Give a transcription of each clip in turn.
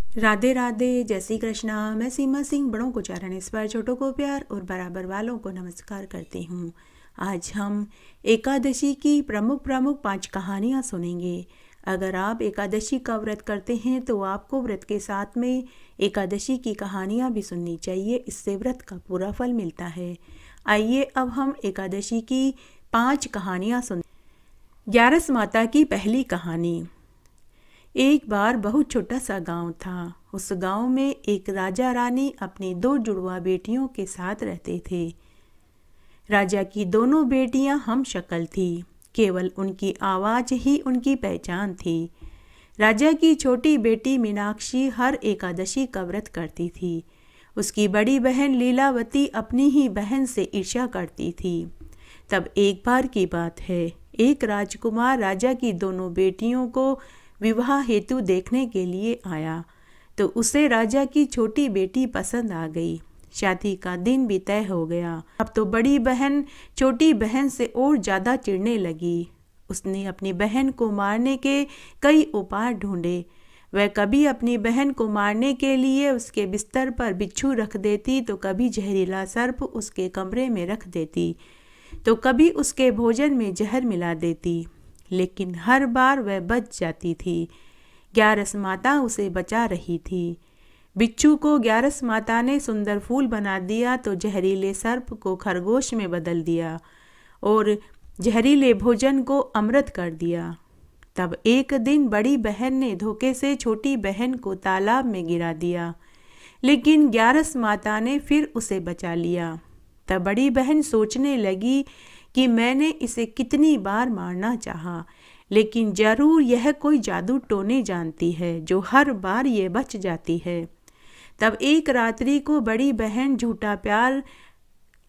राधे राधे, जय श्री कृष्णा। मैं सीमा सिंह बड़ों को चरण इस बार छोटों को प्यार और बराबर वालों को नमस्कार करती हूँ। आज हम एकादशी की प्रमुख प्रमुख 5 कहानियाँ सुनेंगे। अगर आप एकादशी का व्रत करते हैं तो आपको व्रत के साथ में एकादशी की कहानियाँ भी सुननी चाहिए, इससे व्रत का पूरा फल मिलता है। आइए अब हम एकादशी की 5 कहानियाँ सुन। ग्यारस माता की पहली कहानी। एक बार बहुत छोटा सा गांव था। उस गांव में एक राजा रानी अपनी 2 जुड़वा बेटियों के साथ रहते थे। राजा की दोनों बेटियां हम शक्ल थी, केवल उनकी आवाज़ ही उनकी पहचान थी। राजा की छोटी बेटी मीनाक्षी हर एकादशी का व्रत करती थी। उसकी बड़ी बहन लीलावती अपनी ही बहन से ईर्ष्या करती थी। तब एक बार की बात है, एक राजकुमार राजा की दोनों बेटियों को विवाह हेतु देखने के लिए आया तो उसे राजा की छोटी बेटी पसंद आ गई। शादी का दिन भी तय हो गया। अब तो बड़ी बहन छोटी बहन से और ज़्यादा चिढ़ने लगी। उसने अपनी बहन को मारने के कई उपाय ढूंढे। वह कभी अपनी बहन को मारने के लिए उसके बिस्तर पर बिच्छू रख देती तो कभी जहरीला सर्प उसके कमरे में रख देती तो कभी उसके भोजन में जहर मिला देती, लेकिन हर बार वह बच जाती थी। ग्यारस माता उसे बचा रही थी। बिच्छू को ग्यारस माता ने सुंदर फूल बना दिया तो जहरीले सर्प को खरगोश में बदल दिया और जहरीले भोजन को अमृत कर दिया। तब एक दिन बड़ी बहन ने धोखे से छोटी बहन को तालाब में गिरा दिया, लेकिन ग्यारस माता ने फिर उसे बचा लिया। तब बड़ी बहन सोचने लगी कि मैंने इसे कितनी बार मारना चाहा, लेकिन जरूर यह कोई जादू टोने जानती है जो हर बार ये बच जाती है। तब एक रात्रि को बड़ी बहन झूठा प्यार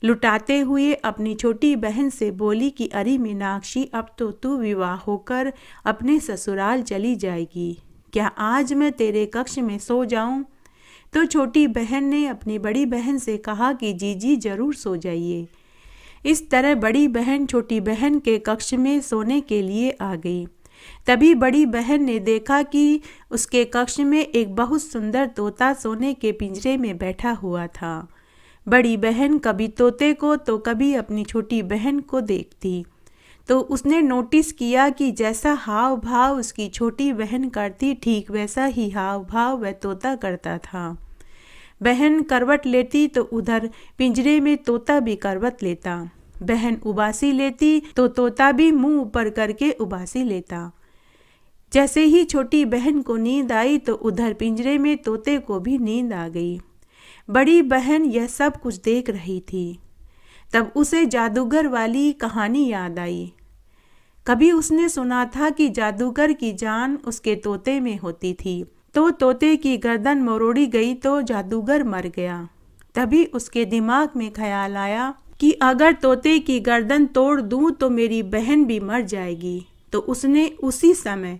लुटाते हुए अपनी छोटी बहन से बोली कि अरे मीनाक्षी, अब तो तू विवाह होकर अपने ससुराल चली जाएगी, क्या आज मैं तेरे कक्ष में सो जाऊं? तो छोटी बहन ने अपनी बड़ी बहन से कहा कि जी जरूर सो जाइए। इस तरह बड़ी बहन छोटी बहन के कक्ष में सोने के लिए आ गई। तभी बड़ी बहन ने देखा कि उसके कक्ष में एक बहुत सुंदर तोता सोने के पिंजरे में बैठा हुआ था। बड़ी बहन कभी तोते को तो कभी अपनी छोटी बहन को देखती तो उसने नोटिस किया कि जैसा हाव भाव उसकी छोटी बहन करती, ठीक वैसा ही हाव भाव वह तोता करता था। बहन करवट लेती तो उधर पिंजरे में तोता भी करवट लेता। बहन उबासी लेती तो तोता भी मुंह ऊपर करके उबासी लेता। जैसे ही छोटी बहन को नींद आई तो उधर पिंजरे में तोते को भी नींद आ गई। बड़ी बहन यह सब कुछ देख रही थी। तब उसे जादूगर वाली कहानी याद आई। कभी उसने सुना था कि जादूगर की जान उसके तोते में होती थी, तो तोते की गर्दन मरोड़ी गई तो जादूगर मर गया। तभी उसके दिमाग में ख्याल आया कि अगर तोते की गर्दन तोड़ दूं तो मेरी बहन भी मर जाएगी। तो उसने उसी समय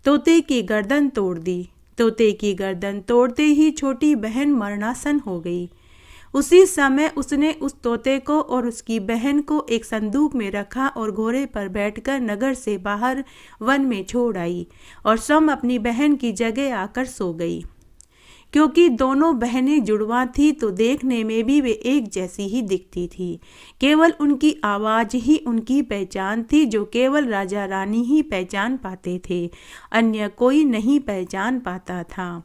तोते की गर्दन तोड़ दी। तोते की गर्दन तोड़ते ही छोटी बहन मरणासन हो गई। उसी समय उसने उस तोते को और उसकी बहन को एक संदूक में रखा और घोड़े पर बैठकर नगर से बाहर वन में छोड़ आई और स्वयं अपनी बहन की जगह आकर सो गई। क्योंकि दोनों बहनें जुड़वा थी तो देखने में भी वे एक जैसी ही दिखती थी। केवल उनकी आवाज़ ही उनकी पहचान थी, जो केवल राजा रानी ही पहचान पाते थे, अन्य कोई नहीं पहचान पाता था।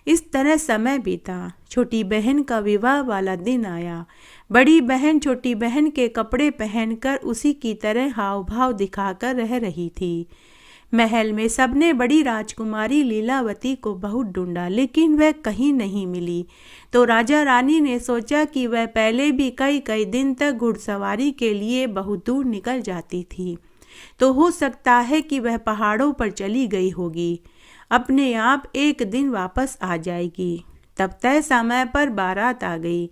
इस तरह समय बीता। छोटी बहन का विवाह वाला दिन आया। बड़ी बहन छोटी बहन के कपड़े पहनकर उसी की तरह हाव भाव दिखाकर रह रही थी। महल में सबने बड़ी राजकुमारी लीलावती को बहुत ढूंढा, लेकिन वह कहीं नहीं मिली। तो राजा रानी ने सोचा कि वह पहले भी कई कई दिन तक घुड़सवारी के लिए बहुत दूर निकल जाती थी, तो हो सकता है कि वह पहाड़ों पर चली गई होगी। अपने आप एक दिन वापस आ जाएगी। तब तय समय पर बारात आ गई।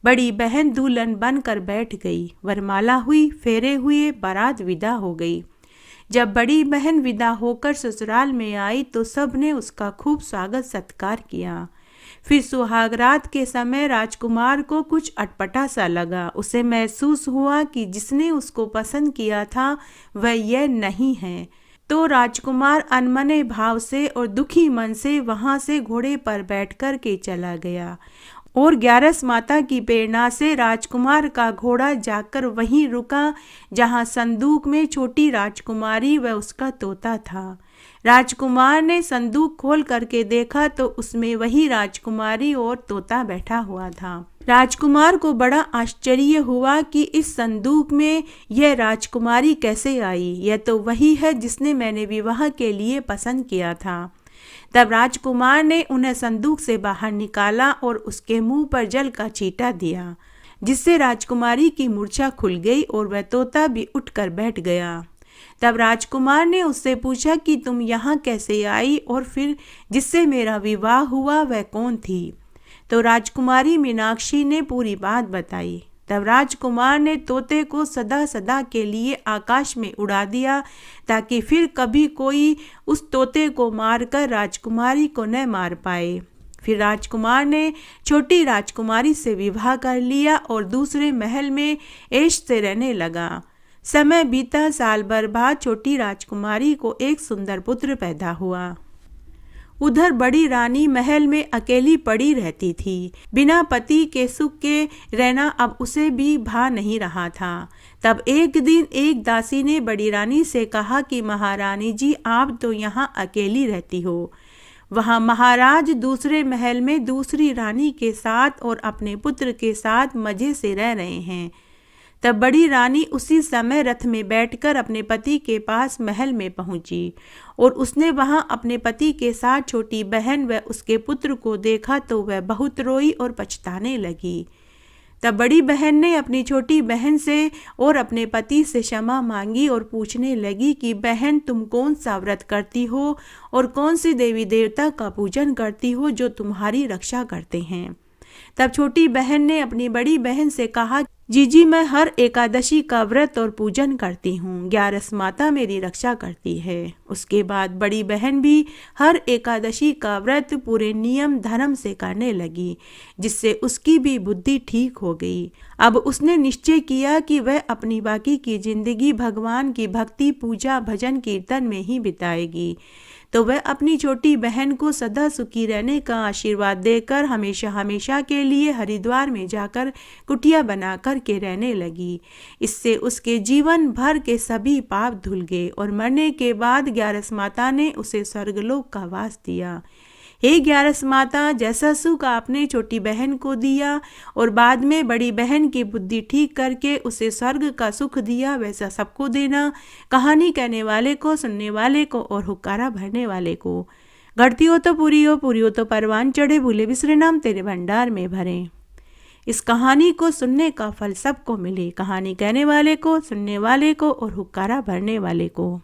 बड़ी बहन दुल्हन बनकर बैठ गई। वरमाला हुई, फेरे हुए, बारात विदा हो गई। जब बड़ी बहन विदा होकर ससुराल में आई तो सब ने उसका खूब स्वागत सत्कार किया। फिर सुहागरात के समय राजकुमार को कुछ अटपटा सा लगा। उसे महसूस हुआ कि जिसने उसको पसंद किया था वह यह नहीं है। तो राजकुमार अनमने भाव से और दुखी मन से वहां से घोड़े पर बैठकर के चला गया और ग्यारस माता की प्रेरणा से राजकुमार का घोड़ा जाकर वहीं रुका जहां संदूक में छोटी राजकुमारी व उसका तोता था। राजकुमार ने संदूक खोल करके देखा तो उसमें वही राजकुमारी और तोता बैठा हुआ था। राजकुमार को बड़ा आश्चर्य हुआ कि इस संदूक में यह राजकुमारी कैसे आई, यह तो वही है जिसने मैंने विवाह के लिए पसंद किया था। तब राजकुमार ने उन्हें संदूक से बाहर निकाला और उसके मुंह पर जल का छींटा दिया, जिससे राजकुमारी की मूर्छा खुल गई और वह तोता भी उठकर बैठ गया। तब राजकुमार ने उससे पूछा कि तुम यहाँ कैसे आई और फिर जिससे मेरा विवाह हुआ वह कौन थी। तो राजकुमारी मीनाक्षी ने पूरी बात बताई। तब राजकुमार ने तोते को सदा सदा के लिए आकाश में उड़ा दिया ताकि फिर कभी कोई उस तोते को मारकर राजकुमारी को न मार पाए। फिर राजकुमार ने छोटी राजकुमारी से विवाह कर लिया और दूसरे महल में ऐश से रहने लगा। समय बीता, साल भर बाद छोटी राजकुमारी को एक सुंदर पुत्र पैदा हुआ। उधर बड़ी रानी महल में अकेली पड़ी रहती थी। बिना पति के सुख के रहना अब उसे भी भा नहीं रहा था। तब एक दिन एक दासी ने बड़ी रानी से कहा कि महारानी जी, आप तो यहाँ अकेली रहती हो। वहाँ महाराज दूसरे महल में दूसरी रानी के साथ और अपने पुत्र के साथ मजे से रह रहे हैं। तब बड़ी रानी उसी समय रथ में बैठकर अपने पति के पास महल में पहुंची और उसने वहां अपने पति के साथ छोटी बहन व उसके पुत्र को देखा तो वह बहुत रोई और पछताने लगी। तब बड़ी बहन ने अपनी छोटी बहन से और अपने पति से क्षमा मांगी और पूछने लगी कि बहन, तुम कौन सा व्रत करती हो और कौन सी देवी देवता का पूजन करती हो जो तुम्हारी रक्षा करते हैं। तब छोटी बहन ने अपनी बड़ी बहन से कहा, जीजी, मैं हर एकादशी का व्रत और पूजन करती हूँ, ग्यारस माता मेरी रक्षा करती है। उसके बाद बड़ी बहन भी हर एकादशी का व्रत पूरे नियम धर्म से करने लगी, जिससे उसकी भी बुद्धि ठीक हो गई। अब उसने निश्चय किया कि वह अपनी बाकी की जिंदगी भगवान की भक्ति, पूजा, भजन, कीर्तन में ही बिताएगी। तो वह अपनी छोटी बहन को सदा सुखी रहने का आशीर्वाद देकर हमेशा हमेशा के लिए हरिद्वार में जाकर कुटिया बना कर के रहने लगी। इससे उसके जीवन भर के सभी पाप धुल गए और मरने के बाद ग्यारस माता ने उसे स्वर्गलोक का वास दिया। हे ग्यारस माता, जैसा सुख आपने छोटी बहन को दिया और बाद में बड़ी बहन की बुद्धि ठीक करके उसे स्वर्ग का सुख दिया, वैसा सबको देना। कहानी कहने वाले को, सुनने वाले को और हुक्कारा भरने वाले को। घटती हो तो पूरी हो, पूरी हो तो परवान चढ़े, भूले बिसरे नाम तेरे भंडार में भरे। इस कहानी को सुनने का फल सबको मिले, कहानी कहने वाले को, सुनने वाले को और हुक्कारा भरने वाले को।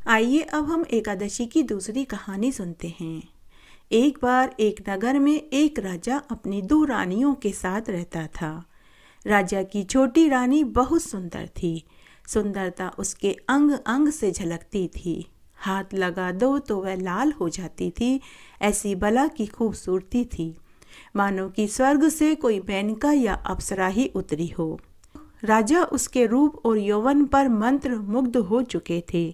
आइए अब हम एकादशी की दूसरी कहानी सुनते हैं। एक बार एक नगर में एक राजा अपनी 2 रानियों के साथ रहता था। राजा की छोटी रानी बहुत सुंदर थी। सुंदरता उसके अंग अंग से झलकती थी। हाथ लगा दो तो वह लाल हो जाती थी। ऐसी बला की खूबसूरती थी, मानो कि स्वर्ग से कोई मेनका या अप्सरा ही उतरी हो। राजा उसके रूप और यौवन पर मंत्र मुग्ध हो चुके थे।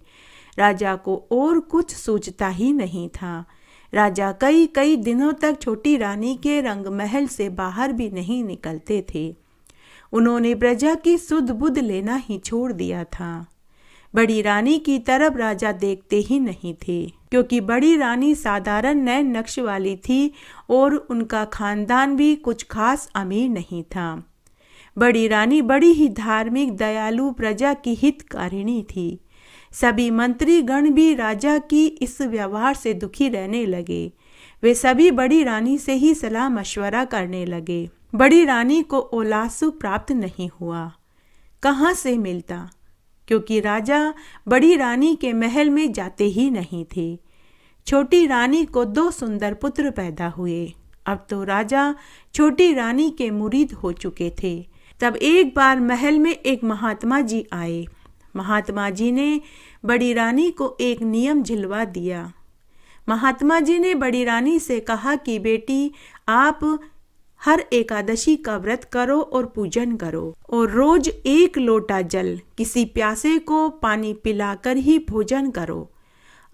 राजा को और कुछ सूझता ही नहीं था। राजा कई कई दिनों तक छोटी रानी के रंग महल से बाहर भी नहीं निकलते थे। उन्होंने प्रजा की सुध बुध लेना ही छोड़ दिया था। बड़ी रानी की तरफ राजा देखते ही नहीं थे, क्योंकि बड़ी रानी साधारण नैन नक्श वाली थी और उनका खानदान भी कुछ खास अमीर नहीं था। बड़ी रानी बड़ी ही धार्मिक, दयालु, प्रजा की हितकारिणी थी। सभी मंत्री गण भी राजा की इस व्यवहार से दुखी रहने लगे। वे सभी बड़ी रानी से ही सलाह मशवरा करने लगे। बड़ी रानी को औलाद सुख प्राप्त नहीं हुआ। कहाँ से मिलता, क्योंकि राजा बड़ी रानी के महल में जाते ही नहीं थे। छोटी रानी को 2 सुंदर पुत्र पैदा हुए। अब तो राजा छोटी रानी के मुरीद हो चुके थे। तब एक बार महल में एक महात्मा जी आए। महात्मा जी ने बड़ी रानी को एक नियम झिलवा दिया। महात्मा जी ने बड़ी रानी से कहा कि बेटी, आप हर एकादशी का व्रत करो और पूजन करो और रोज 1 लोटा जल किसी प्यासे को पानी पिलाकर ही भोजन करो।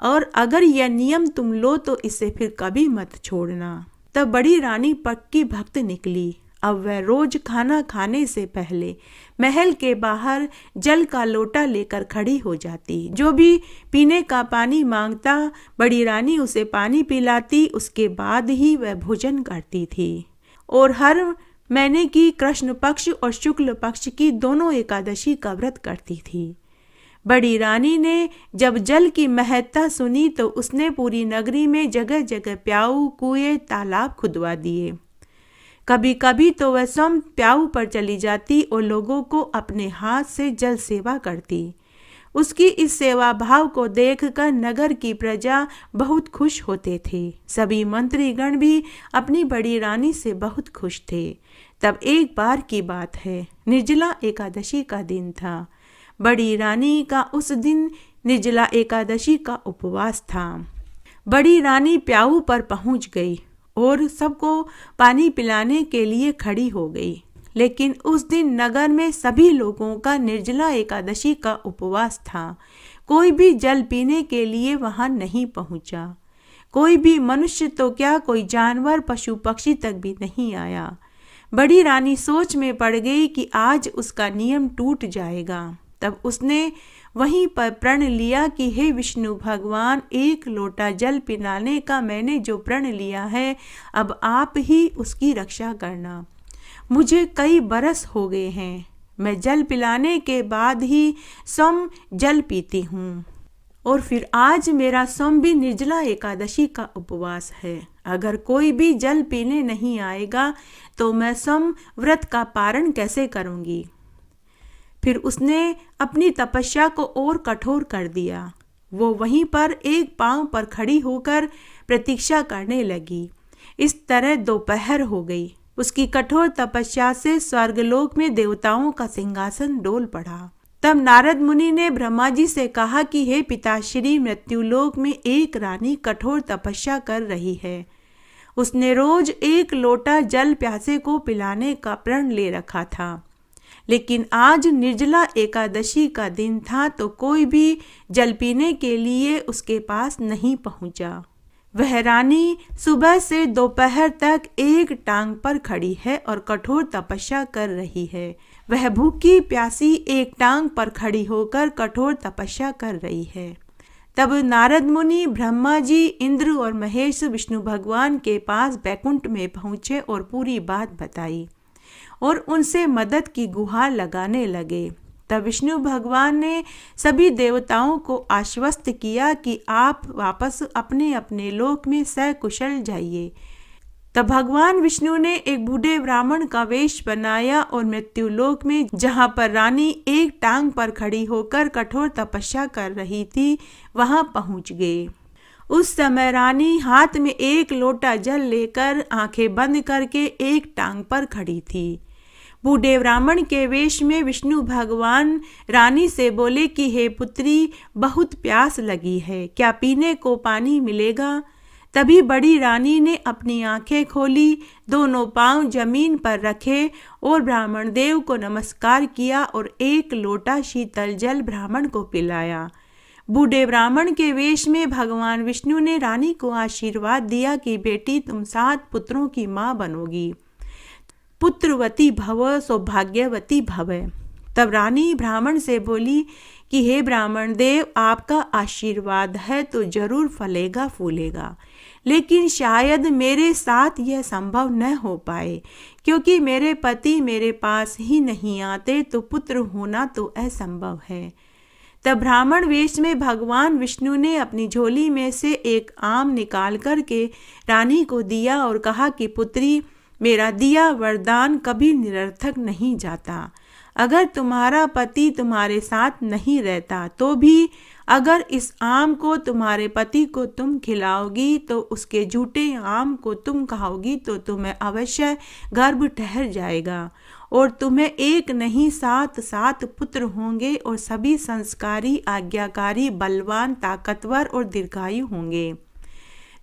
और अगर यह नियम तुम लो तो इसे फिर कभी मत छोड़ना। तब बड़ी रानी पक्की भक्त निकली। अब वह रोज खाना खाने से पहले महल के बाहर जल का लोटा लेकर खड़ी हो जाती। जो भी पीने का पानी मांगता, बड़ी रानी उसे पानी पिलाती। उसके बाद ही वह भोजन करती थी। और हर महीने की कृष्ण पक्ष और शुक्ल पक्ष की दोनों एकादशी का व्रत करती थी। बड़ी रानी ने जब जल की महत्ता सुनी तो उसने पूरी नगरी में जगह जगह प्याऊ, कुएं, तालाब खुदवा दिए। कभी कभी तो वह स्वयं प्याऊ पर चली जाती और लोगों को अपने हाथ से जल सेवा करती। उसकी इस सेवा भाव को देखकर नगर की प्रजा बहुत खुश होते थे। सभी मंत्रीगण भी अपनी बड़ी रानी से बहुत खुश थे। तब एक बार की बात है, निर्जला एकादशी का दिन था। बड़ी रानी का उस दिन निर्जला एकादशी का उपवास था। बड़ी रानी प्याऊ पर पहुंच गई और सबको पानी पिलाने के लिए खड़ी हो गई। लेकिन उस दिन नगर में सभी लोगों का निर्जला एकादशी का उपवास था। कोई भी जल पीने के लिए वहां नहीं पहुंचा। कोई भी मनुष्य तो क्या, कोई जानवर, पशु पक्षी तक भी नहीं आया। बड़ी रानी सोच में पड़ गई कि आज उसका नियम टूट जाएगा। तब उसने वहीं पर प्रण लिया कि हे विष्णु भगवान, एक लोटा जल पिलाने का मैंने जो प्रण लिया है, अब आप ही उसकी रक्षा करना। मुझे कई बरस हो गए हैं, मैं जल पिलाने के बाद ही स्वयं जल पीती हूँ। और फिर आज मेरा स्वयं भी निर्जला एकादशी का उपवास है। अगर कोई भी जल पीने नहीं आएगा तो मैं स्वयं व्रत का पारण कैसे करूँगी। फिर उसने अपनी तपस्या को और कठोर कर दिया। वो वहीं पर एक पांव पर खड़ी होकर प्रतीक्षा करने लगी। इस तरह दोपहर हो गई। उसकी कठोर तपस्या से स्वर्गलोक में देवताओं का सिंहासन डोल पड़ा। तब नारद मुनि ने ब्रह्मा जी से कहा कि हे पिताश्री, मृत्युलोक में एक रानी कठोर तपस्या कर रही है। उसने रोज एक लोटा जल प्यासे को पिलाने का प्रण ले रखा था। लेकिन आज निर्जला एकादशी का दिन था तो कोई भी जल पीने के लिए उसके पास नहीं पहुंचा। वह रानी सुबह से दोपहर तक एक टांग पर खड़ी है और कठोर तपस्या कर रही है। वह भूखी प्यासी एक टांग पर खड़ी होकर कठोर तपस्या कर रही है। तब नारद मुनि, ब्रह्मा जी, इंद्र और महेश विष्णु भगवान के पास बैकुंठ में पहुंचे और पूरी बात बताई और उनसे मदद की गुहार लगाने लगे। तब विष्णु भगवान ने सभी देवताओं को आश्वस्त किया कि आप वापस अपने अपने लोक में सकुशल जाइए। तब भगवान विष्णु ने एक बूढ़े ब्राह्मण का वेश बनाया और मृत्युलोक में, जहां पर रानी एक टांग पर खड़ी होकर कठोर तपस्या कर रही थी, वहां पहुंच गए। उस समय रानी हाथ में एक लोटा जल लेकर आंखें बंद करके एक टांग पर खड़ी थी। बूढ़े ब्राह्मण के वेश में विष्णु भगवान रानी से बोले कि हे पुत्री, बहुत प्यास लगी है, क्या पीने को पानी मिलेगा। तभी बड़ी रानी ने अपनी आंखें खोली, दोनों पांव जमीन पर रखे और ब्राह्मण देव को नमस्कार किया और एक लोटा शीतल जल ब्राह्मण को पिलाया। बूढ़े ब्राह्मण के वेश में भगवान विष्णु ने रानी को आशीर्वाद दिया कि बेटी, तुम 7 पुत्रों की माँ बनोगी, पुत्रवती भव, सौभाग्यवती भव। तब रानी ब्राह्मण से बोली कि हे ब्राह्मण देव, आपका आशीर्वाद है तो जरूर फलेगा फूलेगा, लेकिन शायद मेरे साथ यह संभव न हो पाए, क्योंकि मेरे पति मेरे पास ही नहीं आते, तो पुत्र होना तो असंभव है। तब ब्राह्मण वेश में भगवान विष्णु ने अपनी झोली में से एक आम निकाल करके रानी को दिया और कहा कि पुत्री, मेरा दिया वरदान कभी निरर्थक नहीं जाता। अगर तुम्हारा पति तुम्हारे साथ नहीं रहता तो भी अगर इस आम को तुम्हारे पति को तुम खिलाओगी तो उसके झूठे आम को तुम खाओगी तो तुम्हें अवश्य गर्भ ठहर जाएगा और तुम्हें एक नहीं 7 पुत्र होंगे और सभी संस्कारी, आज्ञाकारी, बलवान, ताकतवर और दीर्घायु होंगे।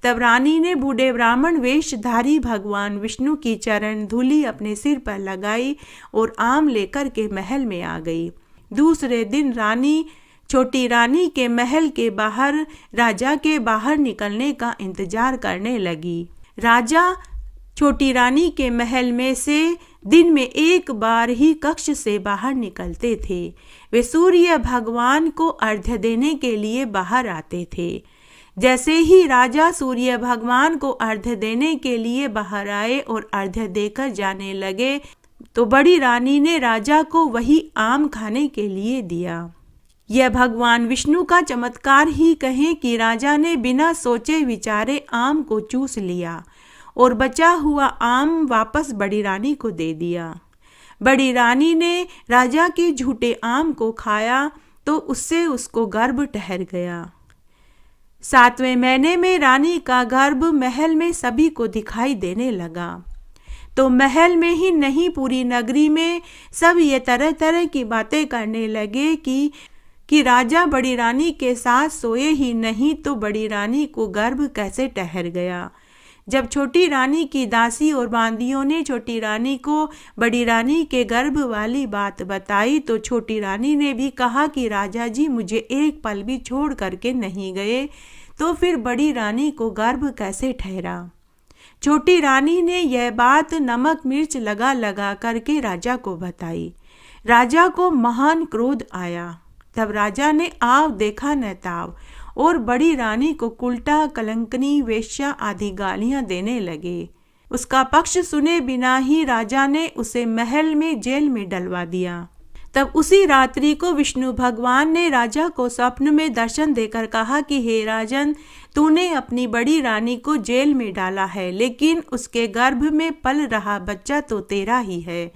तब रानी ने बूढ़े ब्राह्मण वेशधारी भगवान विष्णु की चरण धूलि अपने सिर पर लगाई और आम लेकर के महल में आ गई। दूसरे दिन रानी छोटी रानी के महल के बाहर राजा के बाहर निकलने का इंतजार करने लगी। राजा छोटी रानी के महल में से दिन में एक बार ही कक्ष से बाहर निकलते थे। वे सूर्य भगवान को अर्घ्य देने के लिए बाहर आते थे। जैसे ही राजा सूर्य भगवान को अर्घ्य देने के लिए बाहर आए और अर्घ्य देकर जाने लगे तो बड़ी रानी ने राजा को वही आम खाने के लिए दिया। यह भगवान विष्णु का चमत्कार ही कहें कि राजा ने बिना सोचे विचारे आम को चूस लिया और बचा हुआ आम वापस बड़ी रानी को दे दिया। बड़ी रानी ने राजा के झूठे आम को खाया तो उससे उसको गर्भ ठहर गया। 7वें महीने में रानी का गर्भ महल में सभी को दिखाई देने लगा। तो महल में ही नहीं, पूरी नगरी में सब ये तरह तरह की बातें करने लगे कि राजा बड़ी रानी के साथ सोए ही नहीं तो बड़ी रानी को गर्भ कैसे ठहर गया। जब छोटी रानी की दासी और बांदियों ने छोटी रानी को बड़ी रानी के गर्भ वाली बात बताई तो छोटी रानी ने भी कहा कि राजा जी मुझे एक पल भी छोड़ करके नहीं गए, तो फिर बड़ी रानी को गर्भ कैसे ठहरा। छोटी रानी ने यह बात नमक मिर्च लगा लगा करके राजा को बताई। राजा को महान क्रोध आया। तब राजा ने आव देखा न ताव और बड़ी रानी को उल्टा, कलंकनी, वेश्या आदि गालियां देने लगे। उसका पक्ष सुने बिना ही राजा ने उसे महल में जेल में डलवा दिया। तब उसी रात्रि को विष्णु भगवान ने राजा को स्वप्न में दर्शन देकर कहा कि हे राजन, तूने अपनी बड़ी रानी को जेल में डाला है, लेकिन उसके गर्भ में पल रहा बच्चा तो तेरा ही है।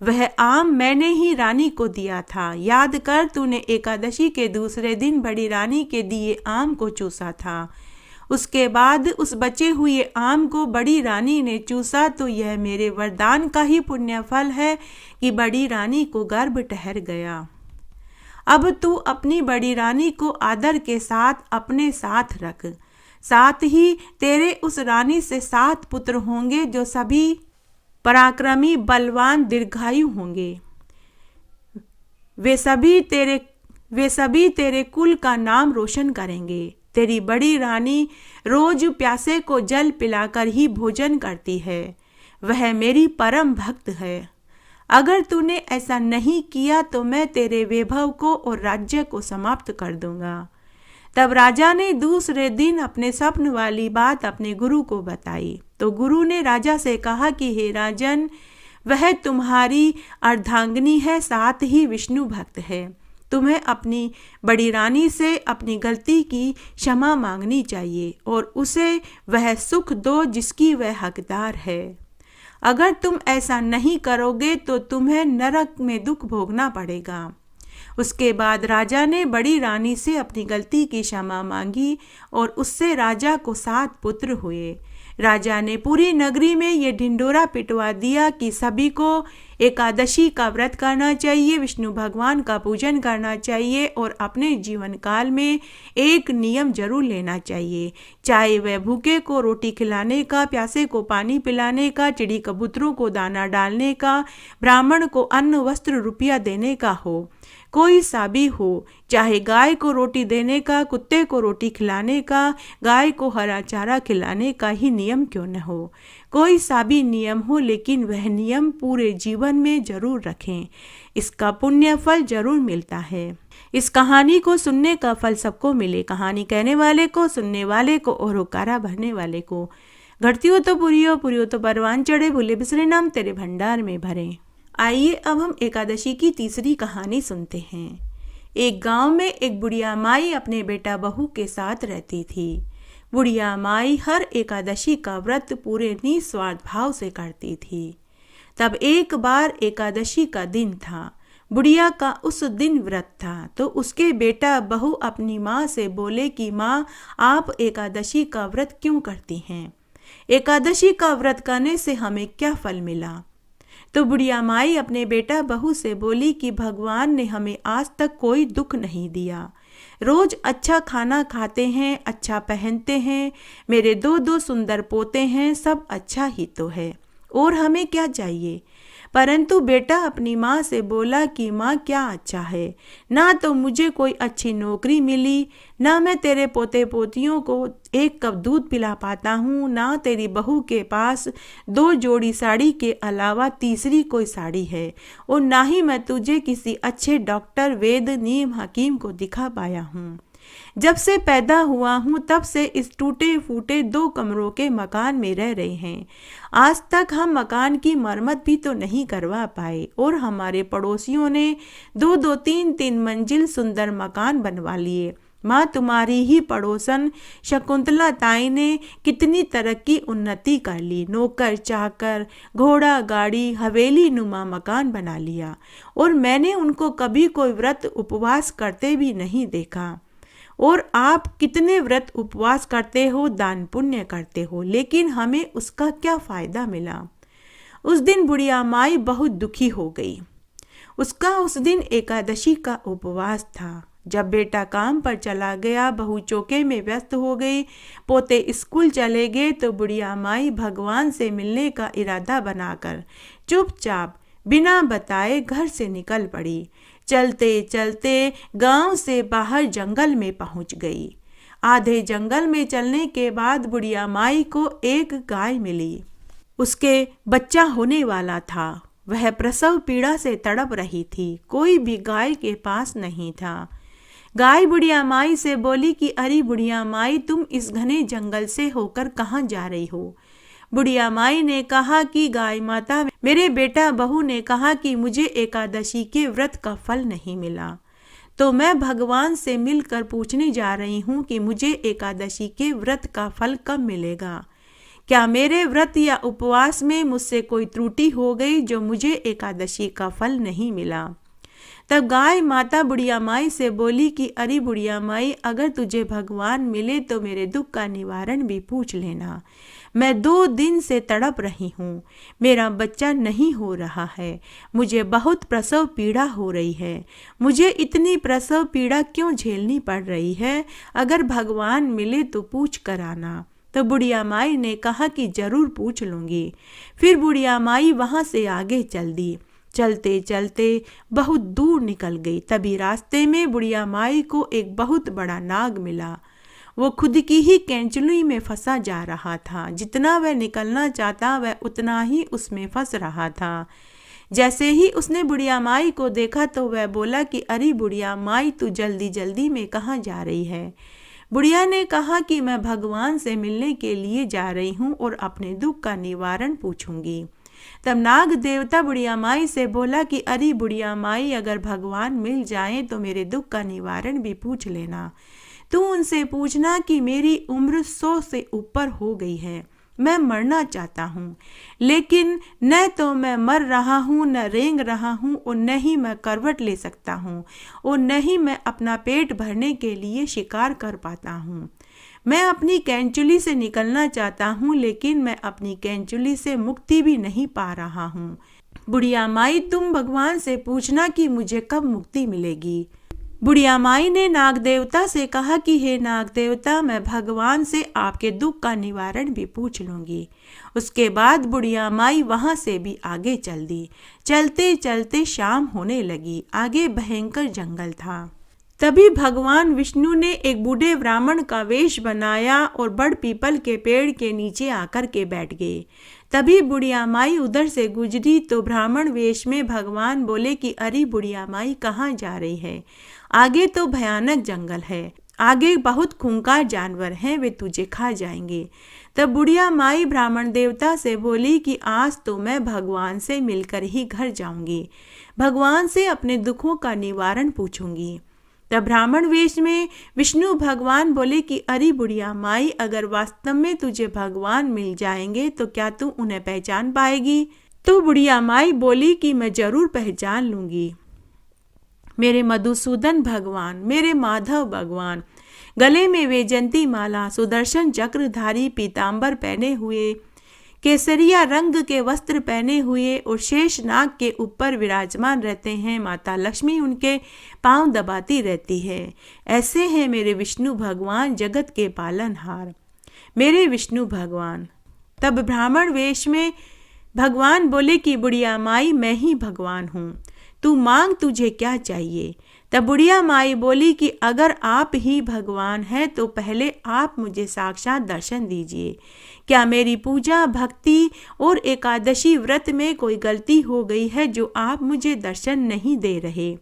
वह आम मैंने ही रानी को दिया था। याद कर, तूने एकादशी के दूसरे दिन बड़ी रानी के दिए आम को चूसा था। उसके बाद उस बचे हुए आम को बड़ी रानी ने चूसा, तो यह मेरे वरदान का ही पुण्य फल है कि बड़ी रानी को गर्भ ठहर गया। अब तू अपनी बड़ी रानी को आदर के साथ अपने साथ रख। साथ ही तेरे उस रानी से 7 पुत्र होंगे जो सभी पराक्रमी, बलवान, दीर्घायु होंगे। वे सभी तेरे कुल का नाम रोशन करेंगे। तेरी बड़ी रानी रोज प्यासे को जल पिलाकर ही भोजन करती है। वह मेरी परम भक्त है। अगर तूने ऐसा नहीं किया तो मैं तेरे वैभव को और राज्य को समाप्त कर दूंगा। तब राजा ने दूसरे दिन अपने स्वप्न वाली बात अपने गुरु को बताई। तो गुरु ने राजा से कहा कि हे राजन, वह तुम्हारी अर्धांगिनी है, साथ ही विष्णु भक्त है। तुम्हें अपनी बड़ी रानी से अपनी गलती की क्षमा मांगनी चाहिए और उसे वह सुख दो जिसकी वह हकदार है। अगर तुम ऐसा नहीं करोगे तो तुम्हें नरक में दुख भोगना पड़ेगा। उसके बाद राजा ने बड़ी रानी से अपनी गलती की क्षमा मांगी और उससे राजा को 7 पुत्र हुए। राजा ने पूरी नगरी में ये ढिंडोरा पिटवा दिया कि सभी को एकादशी का व्रत करना चाहिए, विष्णु भगवान का पूजन करना चाहिए और अपने जीवन काल में एक नियम जरूर लेना चाहिए, चाहे वह भूखे को रोटी खिलाने का, प्यासे को पानी पिलाने का, चिड़ी कबूतरों को दाना डालने का, ब्राह्मण को अन्न वस्त्र रुपया देने का हो। कोई सा भी हो, चाहे गाय को रोटी देने का, कुत्ते को रोटी खिलाने का, गाय को हरा चारा खिलाने का ही नियम क्यों न हो। कोई सा भी नियम हो, लेकिन वह नियम पूरे जीवन में जरूर रखें। इसका पुण्य फल जरूर मिलता है। इस कहानी को सुनने का फल सबको मिले, कहानी कहने वाले को, सुनने वाले को और होकारा भरने वाले को। घटती हो तो पूरी हो, पूरी हो तो परवान चढ़े, भूले बिसरे नाम तेरे भंडार में भरे। आइए अब हम एकादशी की तीसरी कहानी सुनते हैं। एक गांव में एक बुढ़िया माई अपने बेटा बहू के साथ रहती थी। बुढ़िया माई हर एकादशी का व्रत पूरे निस्वार्थ भाव से करती थी। तब एक बार एकादशी का दिन था। बुढ़िया का उस दिन व्रत था, तो उसके बेटा बहू अपनी माँ से बोले कि माँ, आप एकादशी का व्रत क्यों करती हैं? एकादशी का व्रत करने से हमें क्या फल मिला? तो बुढ़िया माई अपने बेटा बहू से बोली कि भगवान ने हमें आज तक कोई दुख नहीं दिया। रोज अच्छा खाना खाते हैं, अच्छा पहनते हैं, मेरे 2 सुंदर पोते हैं, सब अच्छा ही तो है, और हमें क्या चाहिए? परंतु बेटा अपनी माँ से बोला कि माँ क्या अच्छा है, ना तो मुझे कोई अच्छी नौकरी मिली, ना मैं तेरे पोते पोतियों को एक कप दूध पिला पाता हूँ, ना तेरी बहू के पास 2 जोड़ी साड़ी के अलावा तीसरी कोई साड़ी है, और ना ही मैं तुझे किसी अच्छे डॉक्टर, वेद, नीम, हकीम को दिखा पाया हूँ। जब से पैदा हुआ हूँ तब से इस टूटे फूटे 2 कमरों के मकान में रह रहे हैं। आज तक हम मकान की मरम्मत भी तो नहीं करवा पाए, और हमारे पड़ोसियों ने 2-2, 3-3 मंजिल सुंदर मकान बनवा लिए। माँ तुम्हारी ही पड़ोसन शकुंतला ताई ने कितनी तरक्की उन्नति कर ली, नौकर चाकर, घोड़ा गाड़ी, हवेली नुमा मकान बना लिया, और मैंने उनको कभी कोई व्रत उपवास करते भी नहीं देखा। और आप कितने व्रत उपवास करते हो, दान पुण्य करते हो, लेकिन हमें उसका क्या फायदा मिला। उस दिन बुढ़िया माई बहुत दुखी हो गई। उसका उस दिन एकादशी का उपवास था। जब बेटा काम पर चला गया, बहू चौके में व्यस्त हो गई, पोते स्कूल चले गए, तो बुढ़िया माई भगवान से मिलने का इरादा बनाकर चुपचाप बिना बताए घर से निकल पड़ी। चलते चलते गांव से बाहर जंगल में पहुंच गई। आधे जंगल में चलने के बाद बुढ़िया माई को एक गाय मिली। उसके बच्चा होने वाला था। वह प्रसव पीड़ा से तड़प रही थी। कोई भी गाय के पास नहीं था। गाय बुढ़िया माई से बोली कि अरे बुढ़िया माई, तुम इस घने जंगल से होकर कहाँ जा रही हो। बुढ़िया माई ने कहा कि गाय माता, मेरे बेटा बहू ने कहा कि मुझे एकादशी के व्रत का फल नहीं मिला, तो मैं भगवान से मिलकर पूछने जा रही हूँ कि मुझे एकादशी के व्रत का फल कब मिलेगा। क्या मेरे व्रत या उपवास में मुझसे कोई त्रुटि हो गई जो मुझे एकादशी का फल नहीं मिला। तब गाय माता बुढ़िया माई से बोली कि अरे बुढ़िया माई, अगर तुझे भगवान मिले तो मेरे दुख का निवारण भी पूछ लेना। मैं 2 दिन से तड़प रही हूँ, मेरा बच्चा नहीं हो रहा है, मुझे बहुत प्रसव पीड़ा हो रही है। मुझे इतनी प्रसव पीड़ा क्यों झेलनी पड़ रही है? अगर भगवान मिले तो पूछ कर आना। तो बुढ़िया माई ने कहा कि जरूर पूछ लूँगी। फिर बुढ़िया माई वहाँ से आगे चल दी। चलते चलते बहुत दूर निकल गई। तभी रास्ते में बुढ़िया माई को एक बहुत बड़ा नाग मिला। वो खुद की ही कैंचुली में फंसा जा रहा था। जितना वह निकलना चाहता वह उतना ही उसमें फंस रहा था। जैसे ही उसने बुढ़िया माई को देखा तो वह बोला कि अरे बुढ़िया माई, तू जल्दी जल्दी में कहाँ जा रही है। बुढ़िया ने कहा कि मैं भगवान से मिलने के लिए जा रही हूँ और अपने दुख का निवारण पूछूंगी। तब नाग देवता बुढ़िया माई से बोला कि अरे बुढ़िया माई, अगर भगवान मिल जाए तो मेरे दुख का निवारण भी पूछ लेना। तू उनसे पूछना कि मेरी उम्र 100 से ऊपर हो गई है, मैं मरना चाहता हूँ, लेकिन न तो मैं मर रहा हूँ, न रेंग रहा हूँ, और न ही मैं करवट ले सकता हूँ, और न ही मैं अपना पेट भरने के लिए शिकार कर पाता हूँ। मैं अपनी कैंचुली से निकलना चाहता हूँ, लेकिन मैं अपनी कैंचुली से मुक्ति भी नहीं पा रहा हूँ। बुढ़िया माई, तुम भगवान से पूछना कि मुझे कब मुक्ति मिलेगी। बुढ़िया माई ने नाग देवता से कहा कि हे नाग देवता, मैं भगवान से आपके दुख का निवारण भी पूछ लूँगी। उसके बाद बुढ़िया माई वहाँ से भी आगे चल दी। चलते चलते शाम होने लगी। आगे भयंकर जंगल था। तभी भगवान विष्णु ने एक बूढ़े ब्राह्मण का वेश बनाया और बड़ पीपल के पेड़ के नीचे आकर के बैठ गए। तभी बुढ़िया माई उधर से गुजरी तो ब्राह्मण वेश में भगवान बोले कि अरे बुढ़िया माई, कहाँ जा रही है? आगे तो भयानक जंगल है, आगे बहुत खूंखार जानवर हैं, वे तुझे खा जाएंगे। तब बुढ़िया माई ब्राह्मण देवता से बोली कि आज तो मैं भगवान से मिलकर ही घर जाऊंगी, भगवान से अपने दुखों का निवारण पूछूंगी। तब ब्राह्मण वेश में विष्णु भगवान बोले कि अरे बुढ़िया माई, अगर वास्तव में तुझे भगवान मिल जाएंगे तो क्या तू उन्हें पहचान पाएगी? तो बुढ़िया माई बोली कि मैं जरूर पहचान लूंगी। मेरे मधुसूदन भगवान, मेरे माधव भगवान, गले में वैजयंती माला, सुदर्शन चक्रधारी पीतांबर पहने हुए, केसरिया रंग के वस्त्र पहने हुए और शेष नाग के ऊपर विराजमान रहते हैं। माता लक्ष्मी उनके पांव दबाती रहती है। ऐसे हैं मेरे विष्णु भगवान, जगत के पालनहार, मेरे विष्णु भगवान। तब ब्राह्मण वेश में भगवान बोले कि बुढ़िया माई मैं ही भगवान हूँ, तू मांग तुझे क्या चाहिए। तब बुढ़िया माई बोली कि अगर आप ही भगवान हैं तो पहले आप मुझे साक्षात दर्शन दीजिए। क्या मेरी पूजा भक्ति और एकादशी व्रत में कोई गलती हो गई है जो आप मुझे दर्शन नहीं दे रहे।